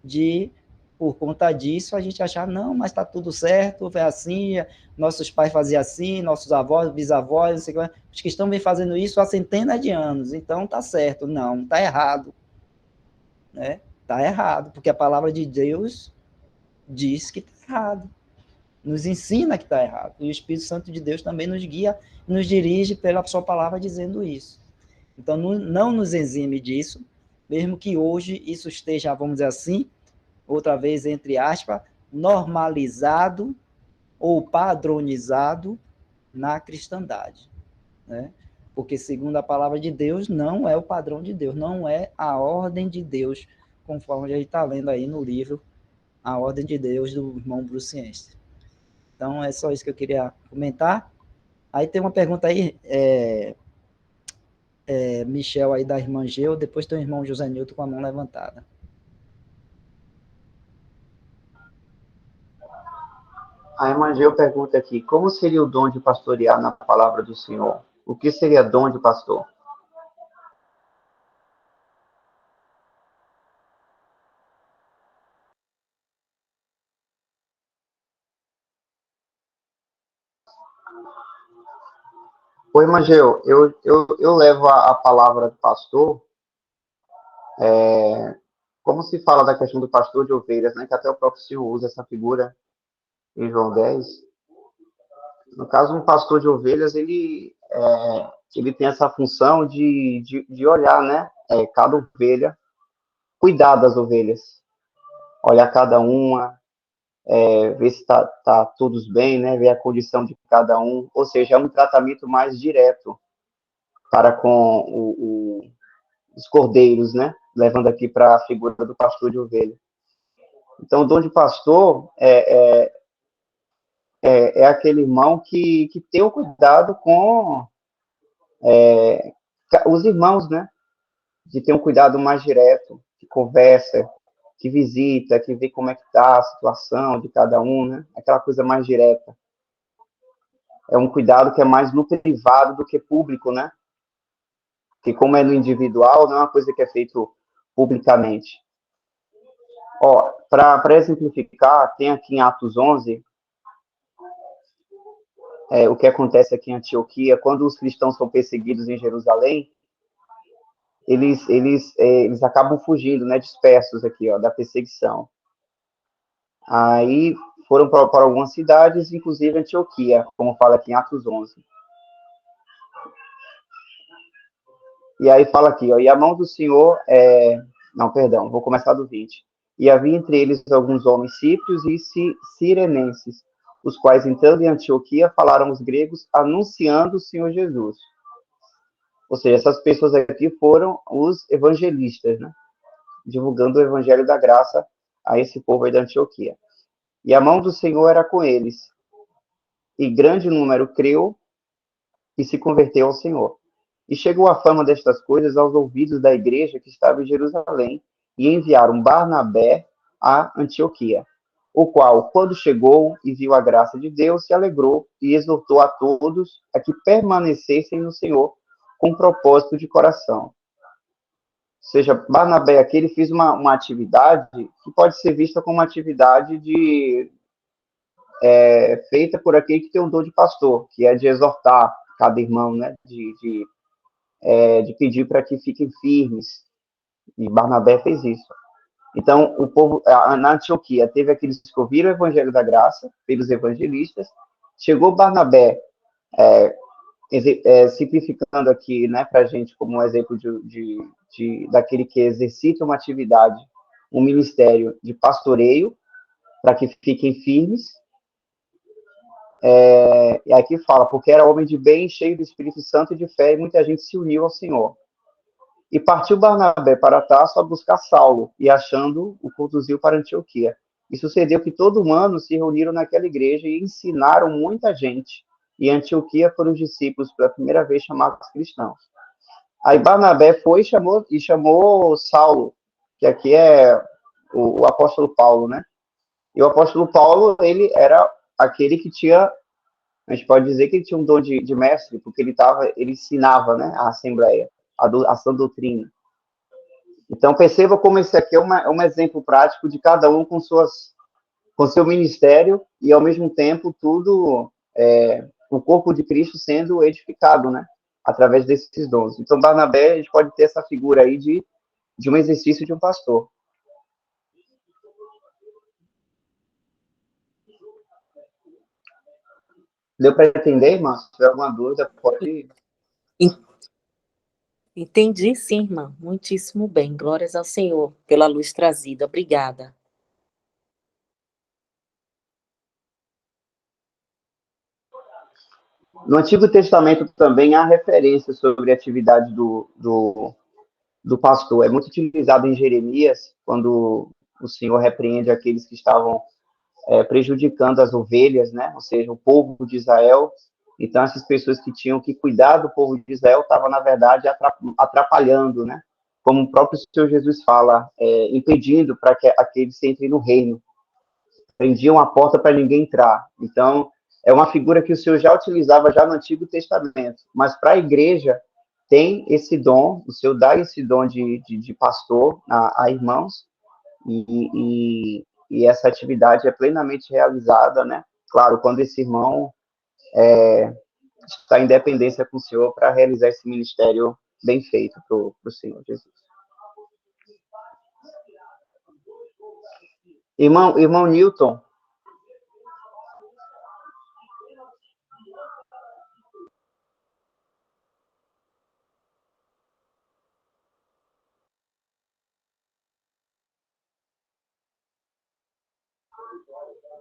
de por conta disso, a gente achar, não, mas está tudo certo, é assim, nossos pais faziam assim, nossos avós, bisavós, não sei o que, os cristãos vêm fazendo isso há centenas de anos, então está certo. Não, está errado. Né? Está errado, porque a palavra de Deus diz que está errado. Nos ensina que está errado. E o Espírito Santo de Deus também nos guia, nos dirige pela sua palavra dizendo isso. Então, não nos exime disso, mesmo que hoje isso esteja, vamos dizer assim, outra vez, entre aspas, normalizado ou padronizado na cristandade. Né? Porque, segundo a palavra de Deus, não é o padrão de Deus, não é a ordem de Deus, conforme a gente está lendo aí no livro A Ordem de Deus, do irmão Bruciense. Então, é só isso que eu queria comentar. Aí tem uma pergunta aí, Michel, aí da irmã Geu, depois tem o irmão José Nilton com a mão levantada. A irmã Geu pergunta aqui, como seria o dom de pastorear na palavra do Senhor? O que seria dom de pastor? Oi, irmã Geu, eu levo a palavra do pastor, como se fala da questão do pastor de ovelhas, né, que até o próprio Senhor usa essa figura em João 10. No caso, um pastor de ovelhas, ele tem essa função de olhar, né, cada ovelha, cuidar das ovelhas, olhar cada uma, ver se tá todos bem, né, ver a condição de cada um, ou seja, é um tratamento mais direto para com os cordeiros, né, levando aqui para a figura do pastor de ovelha. Então, o dom de pastor é aquele irmão que tem o cuidado com os irmãos, né? De ter um cuidado mais direto, que conversa, que visita, que vê como é que está a situação de cada um, né? Aquela coisa mais direta. É um cuidado que é mais no privado do que público, né? Que como é no individual, não é uma coisa que é feito publicamente. Ó, para exemplificar, tem aqui em Atos 11, o que acontece aqui em Antioquia, quando os cristãos são perseguidos em Jerusalém, eles acabam fugindo, né, dispersos aqui, ó, da perseguição. Aí foram para algumas cidades, inclusive Antioquia, como fala aqui em Atos 11. E aí fala aqui, ó, e a mão do Senhor, não, perdão, vou começar do 20. E havia entre eles alguns homens síprios e cirenenses, os quais, entrando em Antioquia, falaram os gregos, anunciando o Senhor Jesus. Ou seja, essas pessoas aqui foram os evangelistas, né? Divulgando o evangelho da graça a esse povo aí da Antioquia. E a mão do Senhor era com eles. E grande número creu e se converteu ao Senhor. E chegou a fama destas coisas aos ouvidos da igreja que estava em Jerusalém, e enviaram Barnabé a Antioquia, o qual, quando chegou e viu a graça de Deus, se alegrou e exortou a todos a que permanecessem no Senhor com propósito de coração. Ou seja, Barnabé aqui ele fez uma atividade que pode ser vista como uma atividade feita por aquele que tem um dom de pastor, que é de exortar cada irmão, né, de pedir para que fiquem firmes. E Barnabé fez isso. Então, o povo, na Antioquia, teve aqueles que ouviram o evangelho da graça, pelos evangelistas. Chegou Barnabé, simplificando aqui, né, para a gente como um exemplo daquele que exercita uma atividade, um ministério de pastoreio, para que fiquem firmes. E aqui fala, porque era homem de bem, cheio do Espírito Santo e de fé, e muita gente se uniu ao Senhor. E partiu Barnabé para Tarso a buscar Saulo, e achando, o conduziu para Antioquia. E sucedeu que todo ano se reuniram naquela igreja e ensinaram muita gente. E Antioquia foram os discípulos pela primeira vez chamados cristãos. Aí Barnabé foi e chamou Saulo, que aqui é o apóstolo Paulo, né? E o apóstolo Paulo, ele era aquele que tinha, a gente pode dizer que ele tinha um dom de mestre, porque ele ensinava, né, a assembleia, a sã doutrina. Então perceba como esse aqui é um exemplo prático de cada um com seu ministério e ao mesmo tempo tudo o corpo de Cristo sendo edificado, né, através desses dons. Então Barnabé, a gente pode ter essa figura aí de um exercício de um pastor. Deu para entender, irmão? Se tiver alguma dúvida, pode. Entendi, sim, irmã. Muitíssimo bem. Glórias ao Senhor pela luz trazida. Obrigada. No Antigo Testamento também há referências sobre a atividade do pastor. É muito utilizado em Jeremias, quando o Senhor repreende aqueles que estavam prejudicando as ovelhas, né? Ou seja, o povo de Israel. Então, essas pessoas que tinham que cuidar do povo de Israel estavam, na verdade, atrapalhando, né? Como o próprio Senhor Jesus fala, impedindo para que aqueles entrem no reino. Prendiam a porta para ninguém entrar. Então, é uma figura que o Senhor já utilizava já no Antigo Testamento. Mas para a igreja, tem esse dom, o Senhor dá esse dom de pastor a irmãos, e essa atividade é plenamente realizada, né? Claro, quando esse irmão está em dependência com o Senhor para realizar esse ministério bem feito para o Senhor Jesus. Irmão Newton.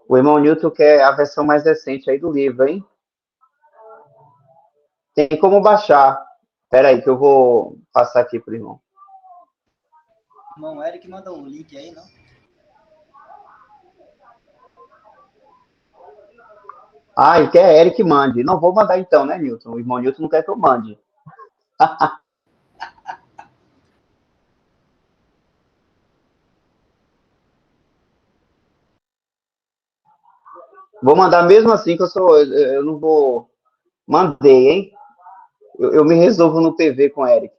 O irmão Newton quer a versão mais recente aí do livro, hein? Tem como baixar. Espera aí que eu vou passar aqui para o irmão. Irmão Eric mandou um link aí, não? Ah, ele quer Eric mande. Não vou mandar então, né, Newton? O irmão Newton não quer que eu mande. Vou mandar mesmo assim, que eu não vou. Mandei, hein? Eu me resolvo no PV com o Eric.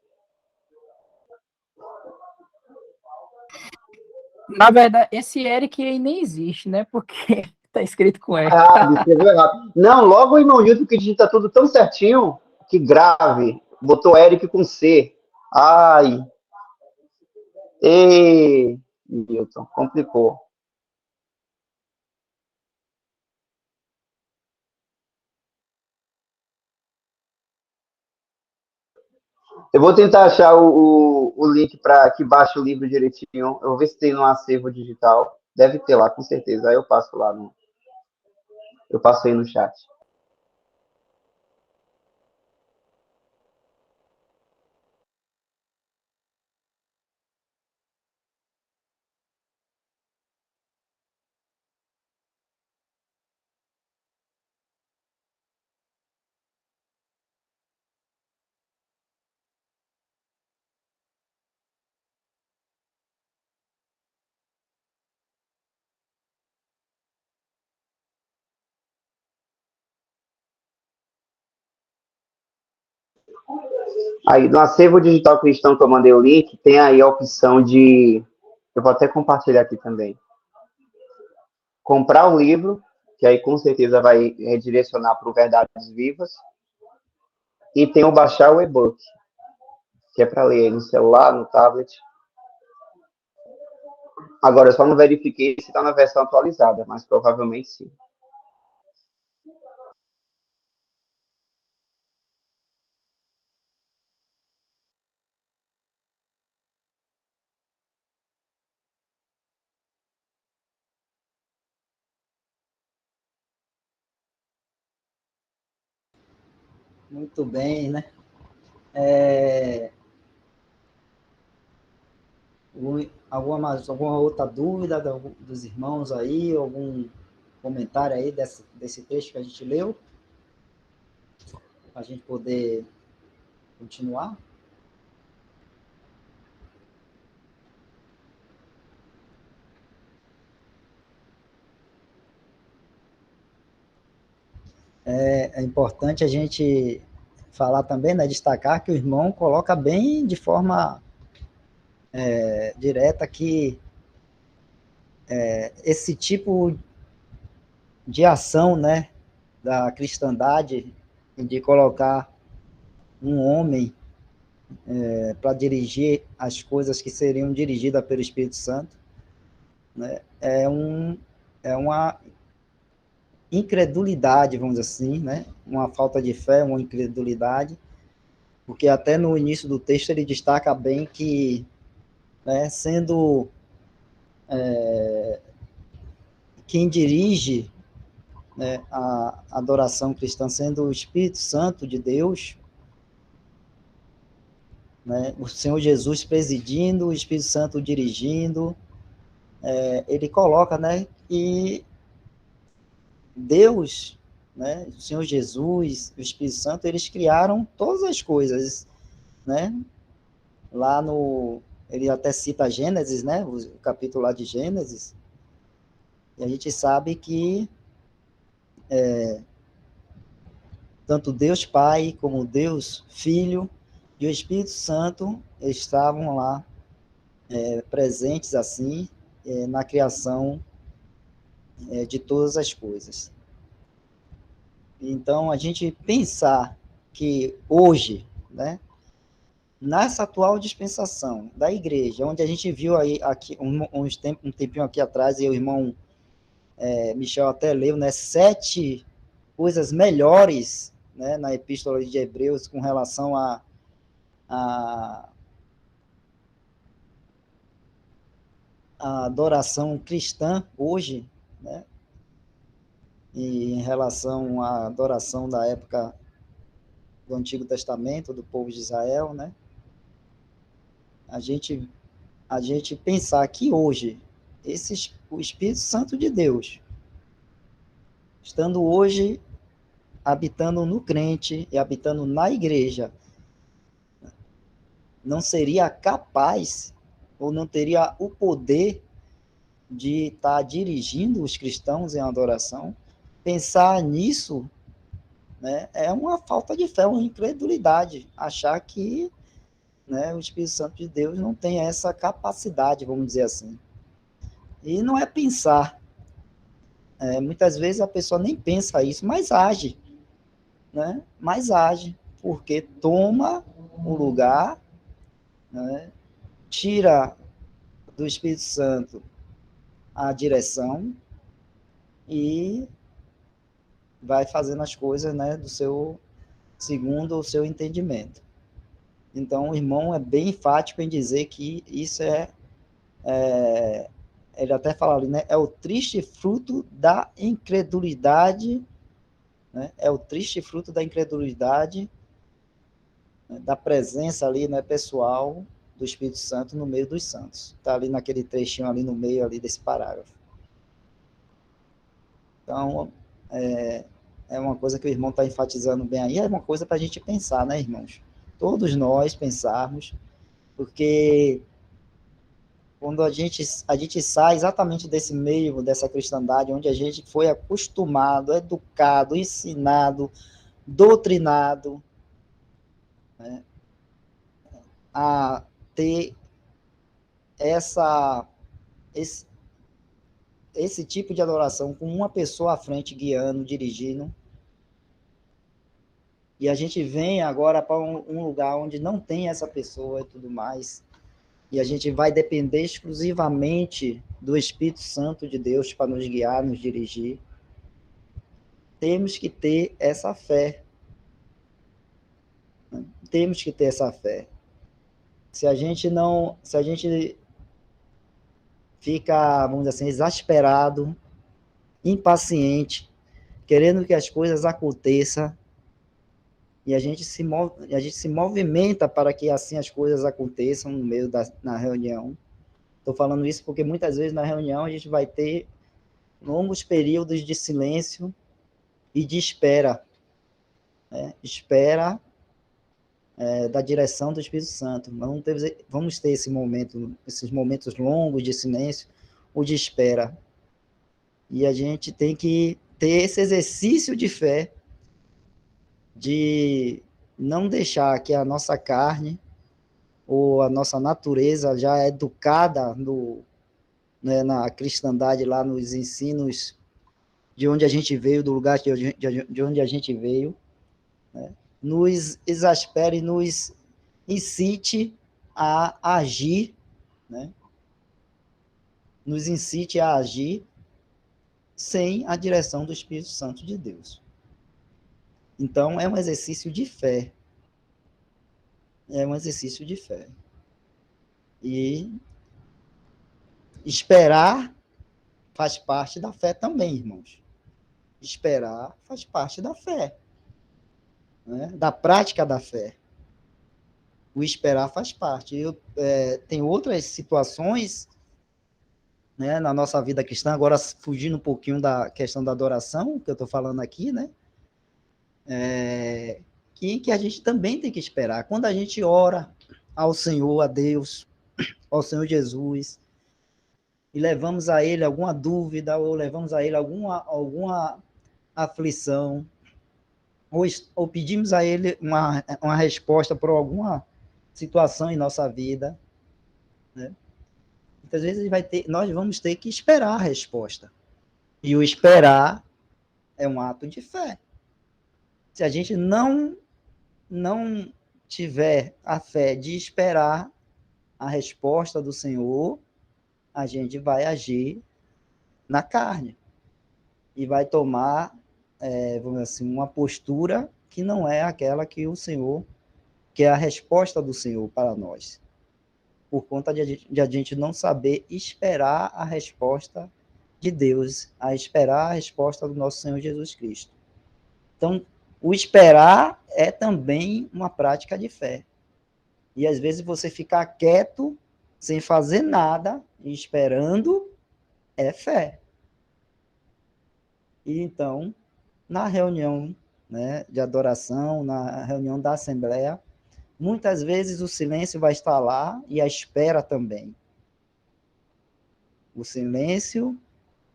Na verdade, esse Eric aí nem existe, né? Porque tá escrito com R. Ah, escreveu errado. Não, logo o irmão Newton que digita tudo tão certinho, que grave. Botou Eric com C. Ai. Ei, Newton, complicou. Eu vou tentar achar o link para que baixe o livro direitinho. Eu vou ver se tem no acervo digital. Deve ter lá, com certeza. Aí eu passo lá eu passo aí no chat. Aí no acervo digital cristão que eu mandei o link, tem aí a opção de. Eu vou até compartilhar aqui também. Comprar o livro, que aí com certeza vai redirecionar para o Verdades Vivas. E tem o baixar o e-book, que é para ler no celular, no tablet. Agora, eu só não verifiquei se está na versão atualizada, mas provavelmente sim. Muito bem, né? Alguma outra dúvida dos irmãos aí? Algum comentário aí desse texto que a gente leu? Para a gente poder continuar? É importante a gente falar também, né, destacar que o irmão coloca bem de forma direta que esse tipo de ação, né, da cristandade, de colocar um homem para dirigir as coisas que seriam dirigidas pelo Espírito Santo, né, é uma incredulidade, vamos dizer assim, né, uma falta de fé, uma incredulidade, porque até no início do texto ele destaca bem que, né, sendo quem dirige, né, a adoração cristã, sendo o Espírito Santo de Deus, né, o Senhor Jesus presidindo, o Espírito Santo dirigindo, ele coloca, né, que Deus, né, o Senhor Jesus, o Espírito Santo, eles criaram todas as coisas, né, lá no, ele até cita Gênesis, né, o capítulo lá de Gênesis, e a gente sabe que tanto Deus Pai, como Deus Filho e o Espírito Santo estavam lá presentes assim na criação de todas as coisas. Então, a gente pensar que hoje, né, nessa atual dispensação da igreja, onde a gente viu aí aqui um tempinho aqui atrás, e o irmão Michel até leu, né, 7 coisas melhores, né, na epístola de Hebreus com relação a adoração cristã hoje, né, e em relação à adoração da época do Antigo Testamento, do povo de Israel, né, a gente pensar que hoje, o Espírito Santo de Deus, estando hoje habitando no crente e habitando na igreja, não seria capaz ou não teria o poder de estar dirigindo os cristãos em adoração, pensar nisso, né, é uma falta de fé, uma incredulidade, achar que, né, o Espírito Santo de Deus não tem essa capacidade, vamos dizer assim. E não é pensar. Muitas vezes a pessoa nem pensa isso, mas age, né? Mas age, porque toma o lugar, né, tira do Espírito Santo a direção e vai fazendo as coisas, né, segundo o seu entendimento. Então, o irmão é bem enfático em dizer que isso ele até fala ali, né, é o triste fruto da incredulidade, né, é o triste fruto da incredulidade, né, da presença ali, né, pessoal do Espírito Santo no meio dos santos. Está ali naquele trechinho ali no meio ali desse parágrafo. Então, é uma coisa que o irmão está enfatizando bem aí, é uma coisa para a gente pensar, né, irmãos? Todos nós pensarmos, porque quando a gente sai exatamente desse meio, dessa cristandade, onde a gente foi acostumado, educado, ensinado, doutrinado, né, a ter esse, esse tipo de adoração com uma pessoa à frente guiando, dirigindo, e a gente vem agora para um lugar onde não tem essa pessoa e tudo mais, e a gente vai depender exclusivamente do Espírito Santo de Deus para nos guiar, nos dirigir. Temos que ter essa fé. Temos que ter essa fé. Se a gente fica, vamos dizer assim, exasperado, impaciente, querendo que as coisas aconteçam, E a gente se movimenta para que assim as coisas aconteçam no meio na reunião. Estou falando isso porque muitas vezes na reunião a gente vai ter longos períodos de silêncio e de espera, né? Espera da direção do Espírito Santo. Vamos ter esses momentos longos de silêncio ou de espera. E a gente tem que ter esse exercício de fé, de não deixar que a nossa carne ou a nossa natureza já educada na cristandade, lá nos ensinos de onde a gente veio, do lugar de onde a gente veio, né, nos exaspere, nos incite a agir, né, nos incite a agir sem a direção do Espírito Santo de Deus. Então, é um exercício de fé. É um exercício de fé. E esperar faz parte da fé também, irmãos. Esperar faz parte da fé, né? Da prática da fé. O esperar faz parte. Tem outras situações, né, na nossa vida cristã, agora fugindo um pouquinho da questão da adoração, que eu estou falando aqui, né? Que a gente também tem que esperar. Quando a gente ora ao Senhor, a Deus, ao Senhor Jesus, e levamos a Ele alguma dúvida, ou levamos a Ele alguma aflição, ou pedimos a Ele uma resposta por alguma situação em nossa vida, né? Muitas vezes nós vamos ter que esperar a resposta. E o esperar é um ato de fé. Se a gente não tiver a fé de esperar a resposta do Senhor, a gente vai agir na carne e vai tomar, vamos dizer assim, uma postura que não é aquela que que é a resposta do Senhor para nós, por conta de a gente não saber esperar a resposta de Deus, a esperar a resposta do nosso Senhor Jesus Cristo. Então, o esperar é também uma prática de fé. E às vezes você ficar quieto, sem fazer nada, esperando, é fé. E então, na reunião, né, de adoração, na reunião da Assembleia, muitas vezes o silêncio vai estar lá e a espera também. O silêncio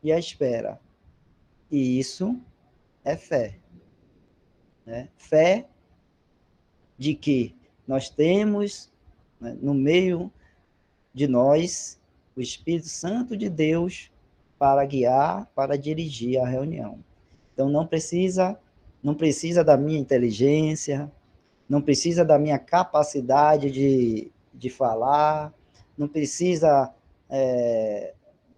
e a espera. E isso é fé. Né? Fé de que nós temos, né, no meio de nós, o Espírito Santo de Deus para guiar, para dirigir a reunião. Então, não precisa da minha inteligência, não precisa da minha capacidade de falar, não precisa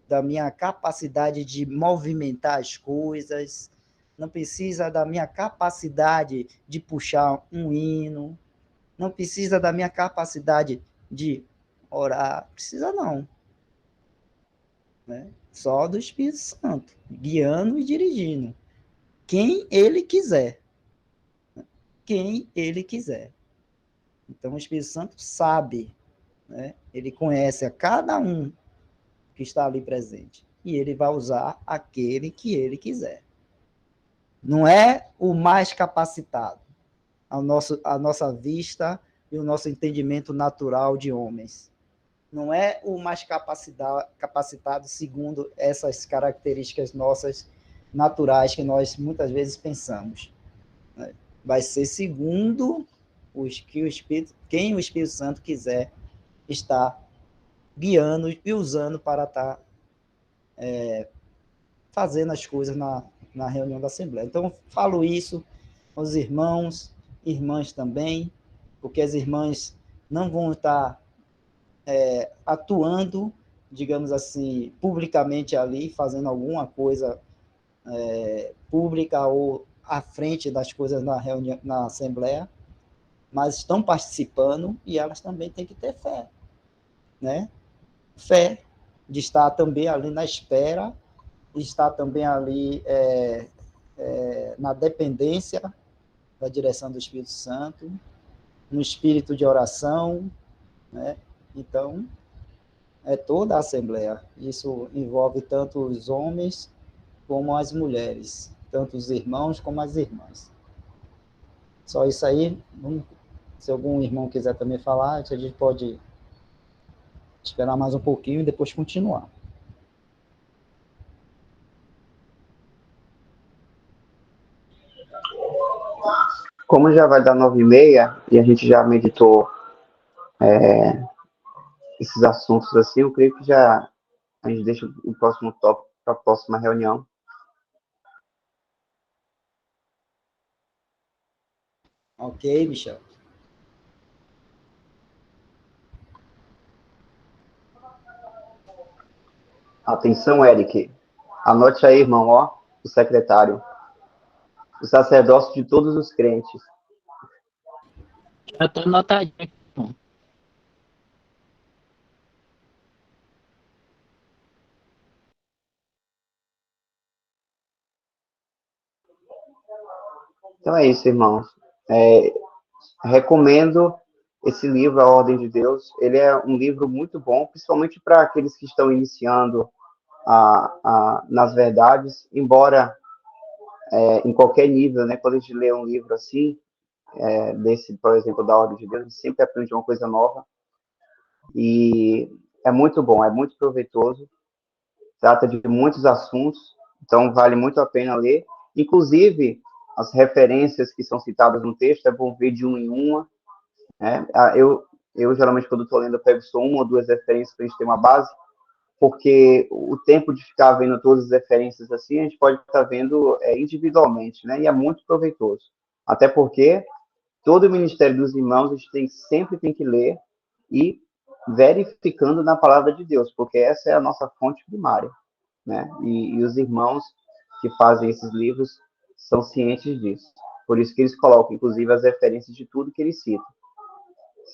da minha capacidade de movimentar as coisas, não precisa da minha capacidade de puxar um hino, não precisa da minha capacidade de orar, precisa não. Né? Só do Espírito Santo, guiando e dirigindo. Quem ele quiser. Quem ele quiser. Então, o Espírito Santo sabe, né? Ele conhece a cada um que está ali presente. E ele vai usar aquele que ele quiser. Não é o mais capacitado, a nossa vista e o nosso entendimento natural de homens. Não é o mais capacitado segundo essas características nossas naturais que nós muitas vezes pensamos. Vai ser segundo quem o Espírito Santo quiser estar guiando e usando para estar fazendo as coisas na reunião da Assembleia. Então, falo isso aos irmãos, irmãs também, porque as irmãs não vão estar atuando, digamos assim, publicamente ali, fazendo alguma coisa pública ou à frente das coisas na reunião, na Assembleia, mas estão participando e elas também têm que ter fé, né? Fé de estar também ali na espera, de estar também ali na dependência da direção do Espírito Santo, no espírito de oração, né? Então, é toda a Assembleia. Isso envolve tanto os homens como as mulheres, tanto os irmãos como as irmãs. Só isso aí. Se algum irmão quiser também falar, a gente pode esperar mais um pouquinho e depois continuar. Como já vai dar 9h30 e a gente já meditou esses assuntos assim, eu creio que já a gente deixa o próximo tópico para a próxima reunião. Ok, Michel. Atenção, Eric. Anote aí, irmão, ó, o secretário. O sacerdócio de todos os crentes. Já tô anotadinho aqui. Então é isso, irmãos. Recomendo esse livro, A Ordem de Deus. Ele é um livro muito bom, principalmente para aqueles que estão iniciando nas verdades, embora em qualquer nível, né? Quando a gente lê um livro assim, desse, por exemplo, da Ordem de Deus, a gente sempre aprende uma coisa nova. E é muito bom, é muito proveitoso. Trata de muitos assuntos, então vale muito a pena ler. Inclusive, as referências que são citadas no texto, é bom ver de uma em uma. Né? Eu geralmente, quando estou lendo, eu pego só uma ou duas referências para a gente ter uma base, porque o tempo de ficar vendo todas as referências assim, a gente pode estar vendo individualmente, né? E é muito proveitoso. Até porque todo o ministério dos irmãos a gente sempre tem que ler e verificando na palavra de Deus, porque essa é a nossa fonte primária, né? E os irmãos que fazem esses livros são cientes disso. Por isso que eles colocam, inclusive, as referências de tudo que eles citam,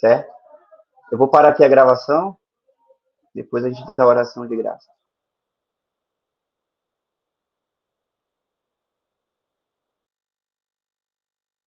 certo? Eu vou parar aqui a gravação, depois a gente dá a oração de graça.